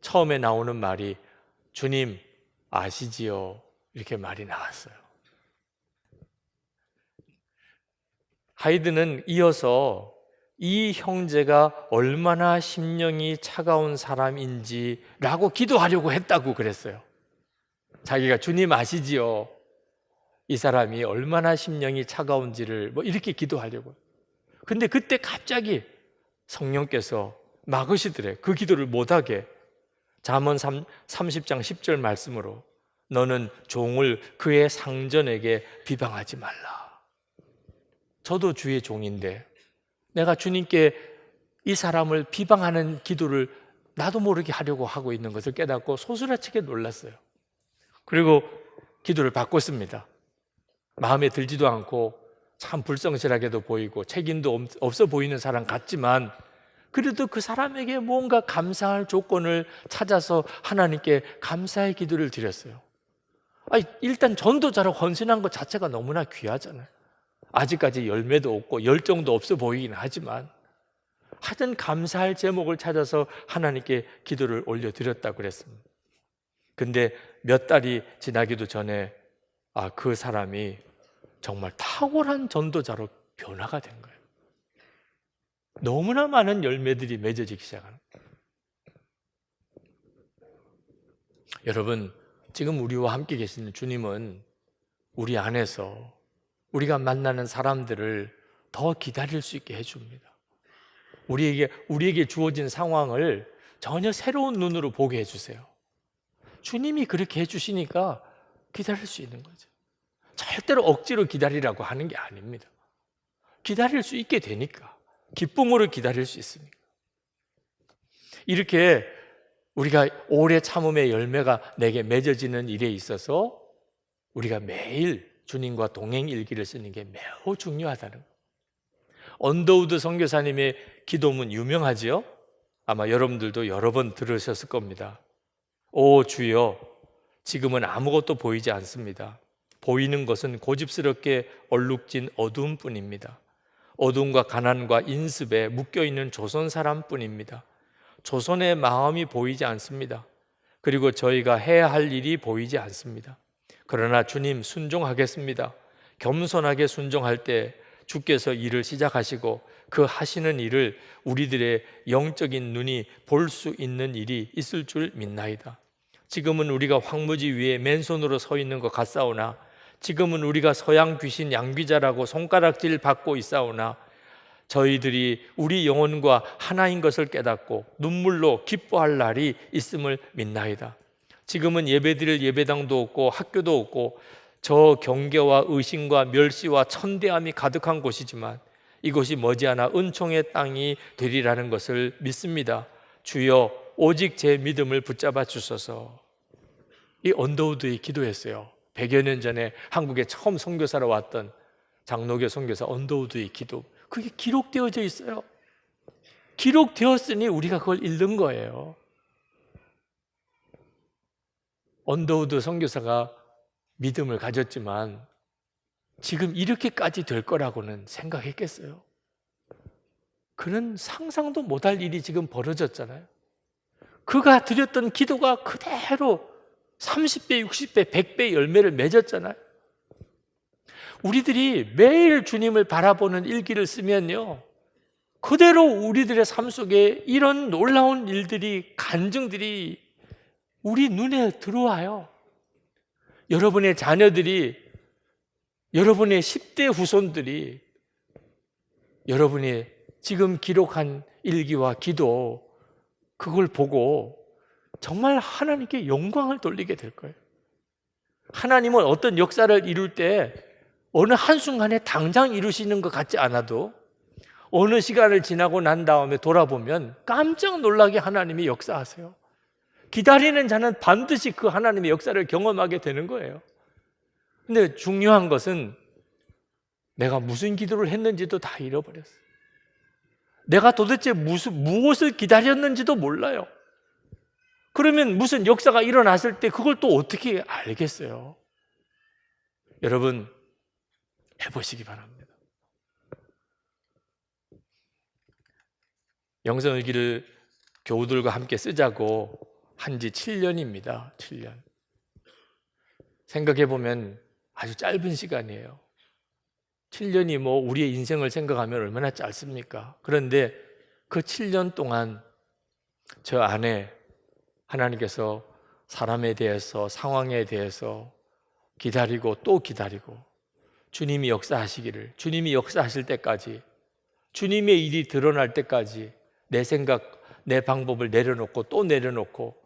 처음에 나오는 말이 주님 아시지요? 이렇게 말이 나왔어요. 하이드는 이어서 이 형제가 얼마나 심령이 차가운 사람인지라고 기도하려고 했다고 그랬어요. 자기가 주님 아시지요? 이 사람이 얼마나 심령이 차가운지를 이렇게 기도하려고. 근데 그때 갑자기 성령께서 막으시더래. 그 기도를 못하게. 잠언 30장 10절 말씀으로 너는 종을 그의 상전에게 비방하지 말라. 저도 주의 종인데 내가 주님께 이 사람을 비방하는 기도를 나도 모르게 하려고 하고 있는 것을 깨닫고 소스라치게 놀랐어요. 그리고 기도를 바꿨습니다. 마음에 들지도 않고 참 불성실하게도 보이고 책임도 없어 보이는 사람 같지만 그래도 그 사람에게 뭔가 감사할 조건을 찾아서 하나님께 감사의 기도를 드렸어요. 일단 전도자로 헌신한 것 자체가 너무나 귀하잖아요. 아직까지 열매도 없고 열정도 없어 보이긴 하지만 하여튼 감사할 제목을 찾아서 하나님께 기도를 올려드렸다고 그랬습니다. 근데 몇 달이 지나기도 전에 그 사람이 정말 탁월한 전도자로 변화가 된 거예요. 너무나 많은 열매들이 맺어지기 시작하는 거예요. 여러분, 지금 우리와 함께 계시는 주님은 우리 안에서 우리가 만나는 사람들을 더 기다릴 수 있게 해줍니다. 우리에게 주어진 상황을 전혀 새로운 눈으로 보게 해주세요. 주님이 그렇게 해주시니까 기다릴 수 있는 거죠. 절대로 억지로 기다리라고 하는 게 아닙니다. 기다릴 수 있게 되니까, 기쁨으로 기다릴 수 있으니까. 이렇게 우리가 오래 참음의 열매가 내게 맺어지는 일에 있어서 우리가 매일 주님과 동행 일기를 쓰는 게 매우 중요하다는 거예요. 언더우드 선교사님의 기도문 유명하지요? 아마 여러분들도 여러 번 들으셨을 겁니다. 오 주여, 지금은 아무것도 보이지 않습니다. 보이는 것은 고집스럽게 얼룩진 어두움뿐입니다. 어둠과 가난과 인습에 묶여있는 조선 사람뿐입니다. 조선의 마음이 보이지 않습니다. 그리고 저희가 해야 할 일이 보이지 않습니다. 그러나 주님, 순종하겠습니다. 겸손하게 순종할 때 주께서 일을 시작하시고 그 하시는 일을 우리들의 영적인 눈이 볼 수 있는 일이 있을 줄 믿나이다. 지금은 우리가 황무지 위에 맨손으로 서 있는 것 같사오나, 지금은 우리가 서양 귀신 양귀자라고 손가락질 받고 있사오나, 저희들이 우리 영혼과 하나인 것을 깨닫고 눈물로 기뻐할 날이 있음을 믿나이다. 지금은 예배드릴 예배당도 없고 학교도 없고 저 경계와 의심과 멸시와 천대함이 가득한 곳이지만 이곳이 머지않아 은총의 땅이 되리라는 것을 믿습니다. 주여, 오직 제 믿음을 붙잡아 주소서. 이 언더우드의 기도였어요. 100여 년 전에 한국에 처음 선교사로 왔던 장로교 선교사 언더우드의 기도, 그게 기록되어져 있어요. 기록되었으니 우리가 그걸 읽는 거예요. 언더우드 선교사가 믿음을 가졌지만 지금 이렇게까지 될 거라고는 생각했겠어요? 그는 상상도 못할 일이 지금 벌어졌잖아요. 그가 드렸던 기도가 그대로 30배, 60배, 100배 열매를 맺었잖아요. 우리들이 매일 주님을 바라보는 일기를 쓰면요, 그대로 우리들의 삶 속에 이런 놀라운 일들이, 간증들이 우리 눈에 들어와요. 여러분의 자녀들이, 여러분의 10대 후손들이 여러분이 지금 기록한 일기와 기도, 그걸 보고 정말 하나님께 영광을 돌리게 될 거예요. 하나님은 어떤 역사를 이룰 때 어느 한순간에 당장 이루시는 것 같지 않아도 어느 시간을 지나고 난 다음에 돌아보면 깜짝 놀라게 하나님이 역사하세요. 기다리는 자는 반드시 그 하나님의 역사를 경험하게 되는 거예요. 근데 중요한 것은 내가 무슨 기도를 했는지도 다 잃어버렸어요. 내가 도대체 무엇을 기다렸는지도 몰라요. 그러면 무슨 역사가 일어났을 때 그걸 또 어떻게 알겠어요? 여러분, 해보시기 바랍니다. 영성일기를 교우들과 함께 쓰자고 한 지 7년입니다. 7년. 생각해보면 아주 짧은 시간이에요. 7년이 뭐 우리의 인생을 생각하면 얼마나 짧습니까? 그런데 그 7년 동안 저 안에 하나님께서 사람에 대해서, 상황에 대해서 기다리고 또 기다리고, 주님이 역사하시기를, 주님이 역사하실 때까지, 주님의 일이 드러날 때까지 내 생각, 내 방법을 내려놓고 또 내려놓고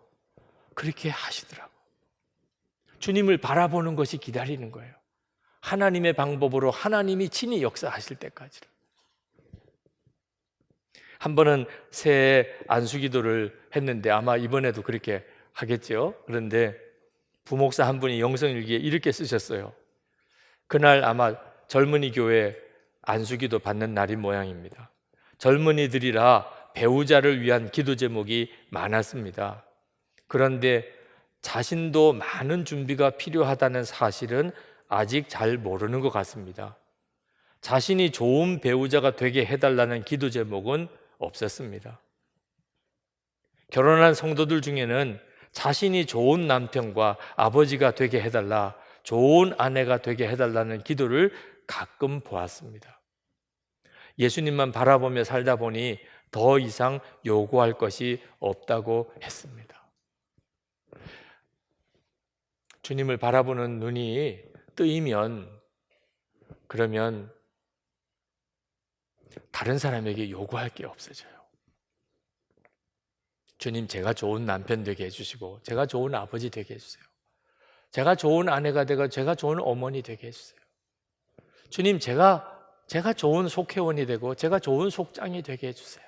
그렇게 하시더라고. 주님을 바라보는 것이 기다리는 거예요. 하나님의 방법으로 하나님이 친히 역사하실 때까지. 한 번은 새해 안수기도를 했는데 아마 이번에도 그렇게 하겠죠. 그런데 부목사 한 분이 영성일기에 이렇게 쓰셨어요. 그날 아마 젊은이 교회 안수기도 받는 날인 모양입니다. 젊은이들이라 배우자를 위한 기도 제목이 많았습니다. 그런데 자신도 많은 준비가 필요하다는 사실은 아직 잘 모르는 것 같습니다. 자신이 좋은 배우자가 되게 해달라는 기도 제목은 없었습니다. 결혼한 성도들 중에는 자신이 좋은 남편과 아버지가 되게 해달라, 좋은 아내가 되게 해달라는 기도를 가끔 보았습니다. 예수님만 바라보며 살다 보니 더 이상 요구할 것이 없다고 했습니다. 주님을 바라보는 눈이 뜨이면 그러면 다른 사람에게 요구할 게 없어져요. 주님, 제가 좋은 남편 되게 해주시고 제가 좋은 아버지 되게 해주세요. 제가 좋은 아내가 되고 제가 좋은 어머니 되게 해주세요. 주님, 제가 좋은 속회원이 되고 제가 좋은 속장이 되게 해주세요.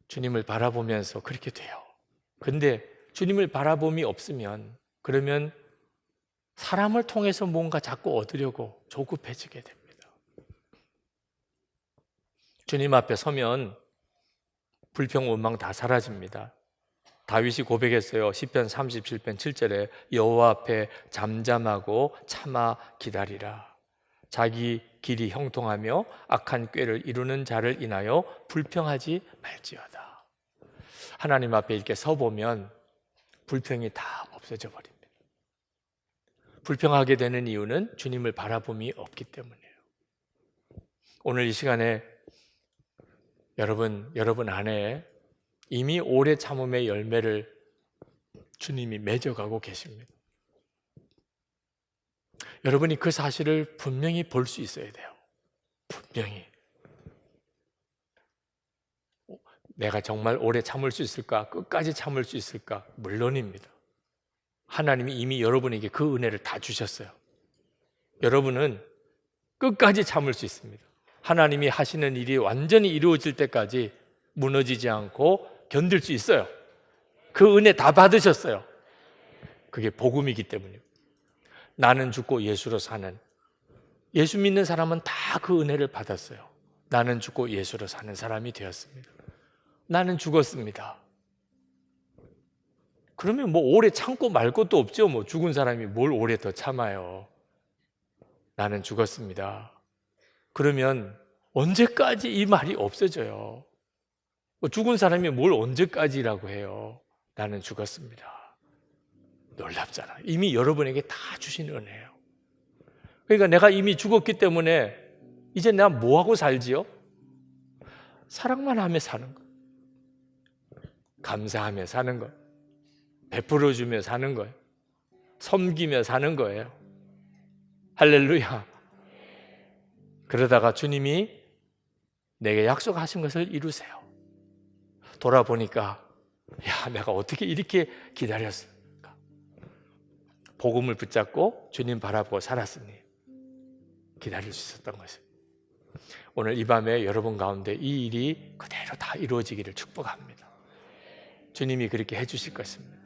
주님을 바라보면서 그렇게 돼요. 근데 주님을 바라봄이 없으면 그러면 사람을 통해서 뭔가 자꾸 얻으려고 조급해지게 됩니다. 주님 앞에 서면 불평, 원망 다 사라집니다. 다윗이 고백했어요. 시편 37편 7절에 여호와 앞에 잠잠하고 참아 기다리라. 자기 길이 형통하며 악한 꾀를 이루는 자를 인하여 불평하지 말지어다. 하나님 앞에 이렇게 서보면 불평이 다 없어져 버립니다. 불평하게 되는 이유는 주님을 바라봄이 없기 때문이에요. 오늘 이 시간에 여러분 안에 이미 오래 참음의 열매를 주님이 맺어가고 계십니다. 여러분이 그 사실을 분명히 볼 수 있어야 돼요. 분명히. 내가 정말 오래 참을 수 있을까? 끝까지 참을 수 있을까? 물론입니다. 하나님이 이미 여러분에게 그 은혜를 다 주셨어요. 여러분은 끝까지 참을 수 있습니다. 하나님이 하시는 일이 완전히 이루어질 때까지 무너지지 않고 견딜 수 있어요. 그 은혜 다 받으셨어요. 그게 복음이기 때문이에요. 나는 죽고 예수로 사는, 예수 믿는 사람은 다 그 은혜를 받았어요. 나는 죽고 예수로 사는 사람이 되었습니다. 나는 죽었습니다. 그러면 뭐 오래 참고 말 것도 없죠. 뭐 죽은 사람이 뭘 오래 더 참아요. 나는 죽었습니다. 그러면 언제까지 이 말이 없어져요? 죽은 사람이 뭘 언제까지라고 해요? 나는 죽었습니다. 놀랍잖아. 이미 여러분에게 다 주신 은혜예요. 그러니까 내가 이미 죽었기 때문에 이제 내가 뭐하고 살지요? 사랑만 하며 사는 거, 감사하며 사는 거, 베풀어주며 사는 거예요. 섬기며 사는 거예요. 할렐루야. 그러다가 주님이 내게 약속하신 것을 이루세요. 돌아보니까 야, 내가 어떻게 이렇게 기다렸을까? 복음을 붙잡고 주님 바라보고 살았으니 기다릴 수 있었던 것이에요. 오늘 이 밤에 여러분 가운데 이 일이 그대로 다 이루어지기를 축복합니다. 주님이 그렇게 해주실 것입니다.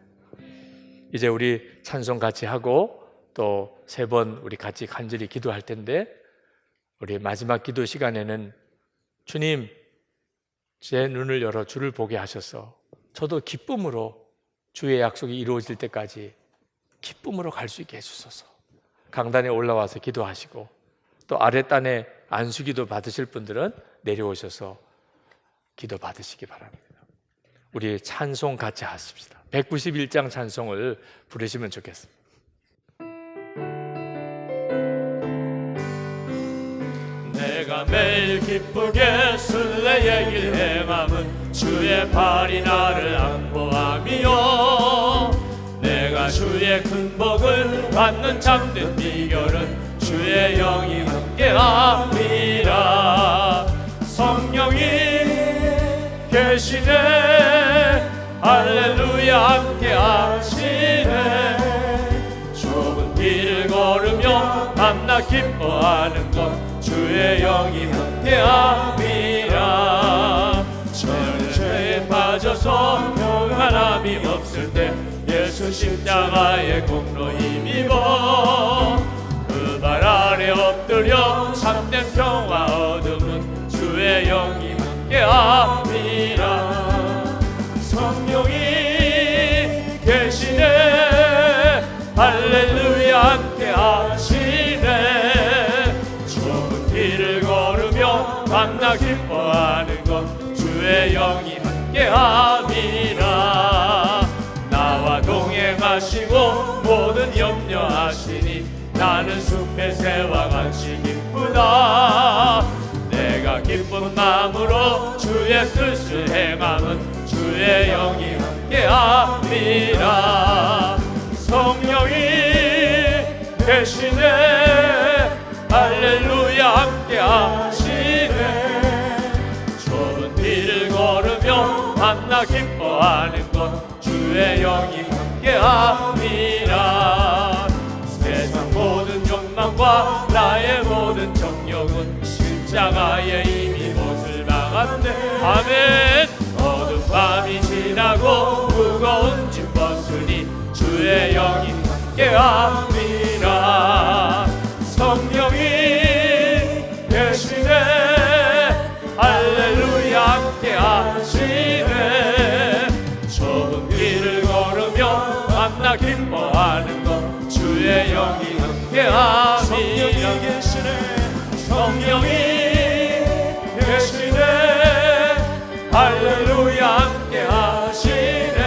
이제 우리 찬송 같이 하고 또 3번 우리 같이 간절히 기도할 텐데, 우리 마지막 기도 시간에는 주님, 제 눈을 열어 주를 보게 하셔서 저도 기쁨으로 주의 약속이 이루어질 때까지 기쁨으로 갈 수 있게 해주소서. 강단에 올라와서 기도하시고 또 아랫단에 안수기도 받으실 분들은 내려오셔서 기도 받으시기 바랍니다. 우리 찬송 같이 하십시다. 191장 찬송을 부르시면 좋겠습니다. 내가 매일 기쁘게 순례의 길 행함은 주의 팔이 나를 안보함이요, 내가 주의 큰 복을 받는 참된 비결은 주의 영이 함께함이라. 성령이 계시네, 할렐루야 함께하시네. 좁은 길을 걸으며 밤낮 기뻐하는 것 주의 영이 함께함이라. 저는 죄에 빠져서 평안함이 없을 때 예수 십자가의 공로 힘입어 그 발 아래 엎드려 참된 평화 얻음은 주의 영이 함께함이라. 성령이 계시네, 할렐루야 함께하시네. 좁은 길을 걸으며 밤낮 기뻐하는 것 주의 영이 함께함이라. 나와 동행하시고 모든 염려하시니 나는 숲에 새 주의 뜻을 행함은 주의 영이 함께함이라. 성령이 계시네 할렐루야 함께하시네. 좁은 길을 걸으며 만나 기뻐하는 것 주의 영이 함께함이라. 세상 모든 욕망과 나의 모든 정욕은 십자가에 이미 못을 박았네. 아멘. 어두운 밤이 지나고 무거운 짐 벗으니 주의 영이 함께함이라. 성령이 계시네 할렐루야 함께하시네. 좁은 길을 걸으며 만나 기뻐하는 것 주의 영이 함께함이라. 성령이 계시네 성령이 계시네 할렐루야 함께하시네.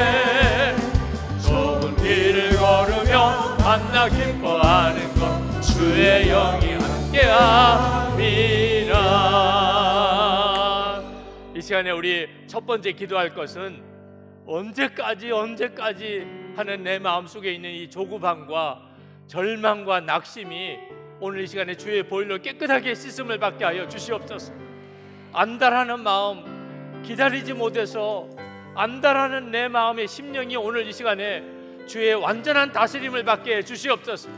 좁은 길을 걸으며 만나 기뻐하는 것 주의 영이 함께함이라. 이 시간에 우리 첫 번째 기도할 것은 언제까지 하는 내 마음속에 있는 이 조급함과 절망과 낙심이 오늘 이 시간에 주의 보혈로 깨끗하게 씻음을 받게 하여 주시옵소서. 안달하는 마음, 기다리지 못해서 안달하는 내 마음의 심령이 오늘 이 시간에 주의 완전한 다스림을 받게 해 주시옵소서.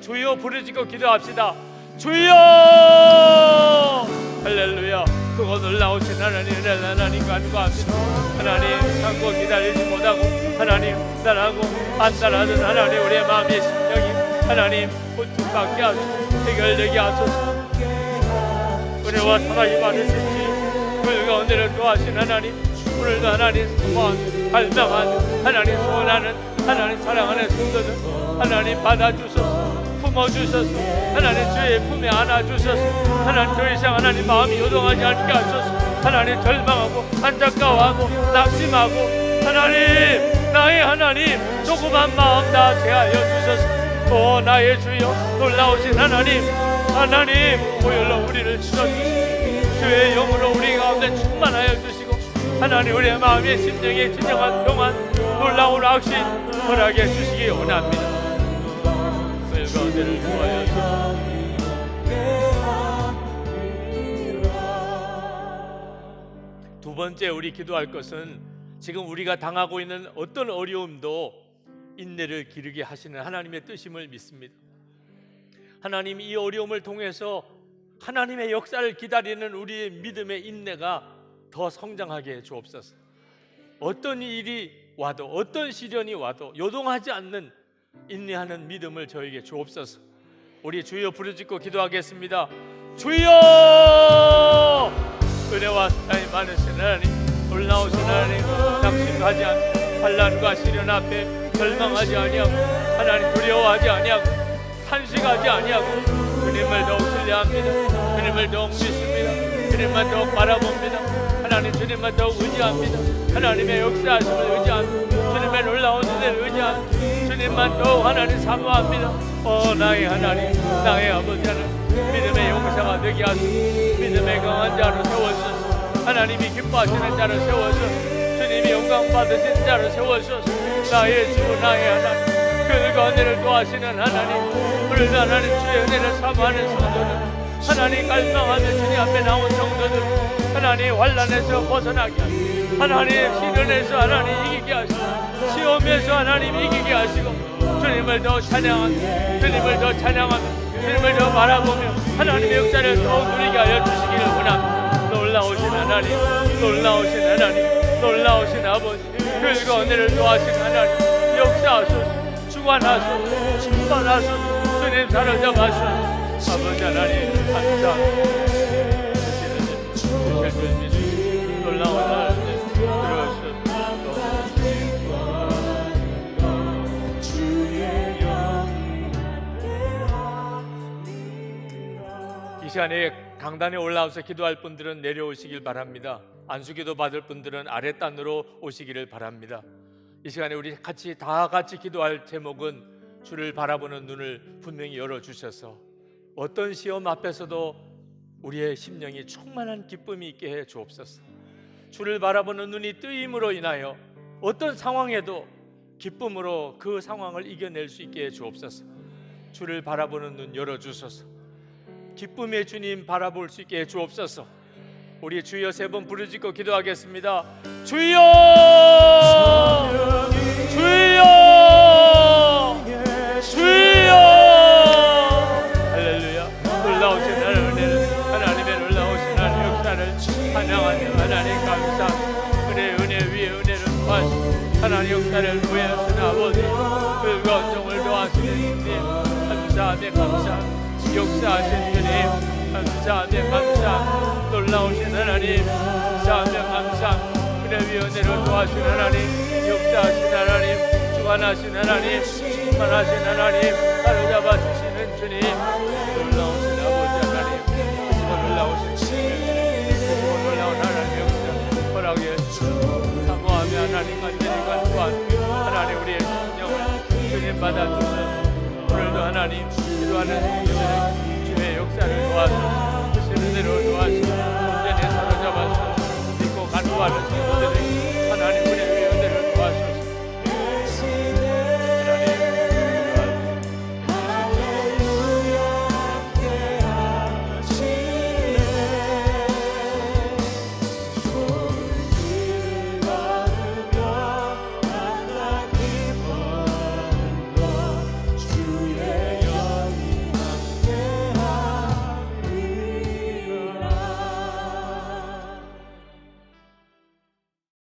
주여 부르짖고 기도합시다. 주여 할렐루야. 그거 놀라우신 하나님 하나님과 함께합니다. 하나님 참고 기다리지 못하고 하나님 안달하고 안달하던 하나님 우리의 마음의 심령이 하나님 고침받게 하소서. 해결되게 하소서. 은혜와 사랑이 많으신지 그 가운데를 도와신 하나님 오늘도 하나님 소원 갈망하는 하나님 소원하는 하나님 사랑하는 성도들 하나님 받아주소서. 품어주소서. 하나님 주의 품에 안아주소서. 하나님 더 이상 하나님 마음이 요동하지 않게 하소서. 하나님 절망하고 안타까워하고 낙심하고 하나님 나의 하나님 조그만 마음 다 제하여 주소서. 오 나의 주여 놀라우신 하나님 보혈로 우리를 씻어주시고 주의 영으로 우리 가운데 충만하여 주시고 하나님 우리의 마음의 심령에 진정한 평안 놀라운 확신 허락해 주시기 원합니다. 그 가운데를 구하여 주시옵소서. 두 번째 우리 기도할 것은 지금 우리가 당하고 있는 어떤 어려움도 인내를 기르게 하시는 하나님의 뜻임을 믿습니다. 하나님 이 어려움을 통해서 하나님의 역사를 기다리는 우리의 믿음의 인내가 더 성장하게 해 주옵소서. 어떤 일이 와도 어떤 시련이 와도 요동하지 않는 인내하는 믿음을 저에게 주옵소서. 우리 주여 부르짖고 기도하겠습니다. 주여 은혜와 사랑이 많으신 하나님 놀라우신 하나님 낙심하지 않고 환난과 시련 앞에 절망하지 아니하고 하나님 두려워하지 아니하고 탄식하지 아니하고 주님을 더욱 신뢰합니다. 주님을 더욱 믿습니다. 주님만 더욱 바라봅니다. 하나님 주님만 더욱 의지합니다. 하나님의 역사하심을 의지합니다. 주님의 놀라운 은혜를 의지합니다. 주님만 더욱 하나님 사모합니다. 나의 하나님 나의 아버지 하나님 믿음의 용사가 되게 하소서. 믿음의 강한 자로 세워주소서. 하나님이 기뻐하시는 자로 세워주소서. 주님이 영광 받으신 자로 세워주소서. 나의 주 나의 하나님 그 은혜를 도와시는 하나님 오늘도 하나님 주의 은혜를 사모하는 성도들 하나님 갈망하는 주님 앞에 나온 성도들 하나님 환난에서 벗어나게 하시고 하나님 시련에서 하나님 이기게 하시고 시험에서 하나님 이기게 하시고 주님을 더 찬양하며 주님을 더 찬양하며 주님을 더 바라보며 하나님의 역사를 더욱 누리게 하여 주시기를 원합니다. 놀라우신 하나님 놀라우신 하나님 놀라우신 아버지 그 은혜를 도와신 하나님 역사하소서. 주관하소서. 심판하소서. 주님 사로잡아소서. 아버지 하나님 감사합니다. 놀라운 하나님 이 시간에 강단에 올라와서 기도할 분들은 내려오시길 바랍니다. 안수기도 받을 분들은 아랫단으로 오시기를 바랍니다. 이 시간에 우리 다 같이 기도할 제목은 주를 바라보는 눈을 분명히 열어주셔서 어떤 시험 앞에서도 우리의 심령이 충만한 기쁨이 있게 해 주옵소서. 주를 바라보는 눈이 뜨임으로 인하여 어떤 상황에도 기쁨으로 그 상황을 이겨낼 수 있게 해 주옵소서. 주를 바라보는 눈 열어주소서. 기쁨의 주님 바라볼 수 있게 해 주옵소서. 우리 주여 3번 부르짖고 기도하겠습니다. 주여! 주여! 주여! 할렐루야. 놀라우신 은혜를, 하나님의 놀라우신 하나님 역사를 찬양하는 하나님 감사. 은혜 위에 은혜를 더하시고 하나님 역사를 구하시는 아버지, 불과 정을 더하시는 주님 감사하네 감사. 역사하신 주님 감사하네 감사. 놀라우신 하나님 감사하네 감사. 은혜 위에 은혜를 더하시는 하나님, 역사하신 하나님, 주관하신 하나님, 충만하신 하나님, 사로잡아 주시는 주님, 놀라우신 아버지 하나님, 그리고 놀라우신 주님, 그리고 놀라운 하나님 역사 허락해 주시고 사모하며 하나님 간절히 간구한 하나님 우리의 심령을 주님 받아주셔서 오늘도 하나님 기도하는 성도들의 주의 역사를 도와주시고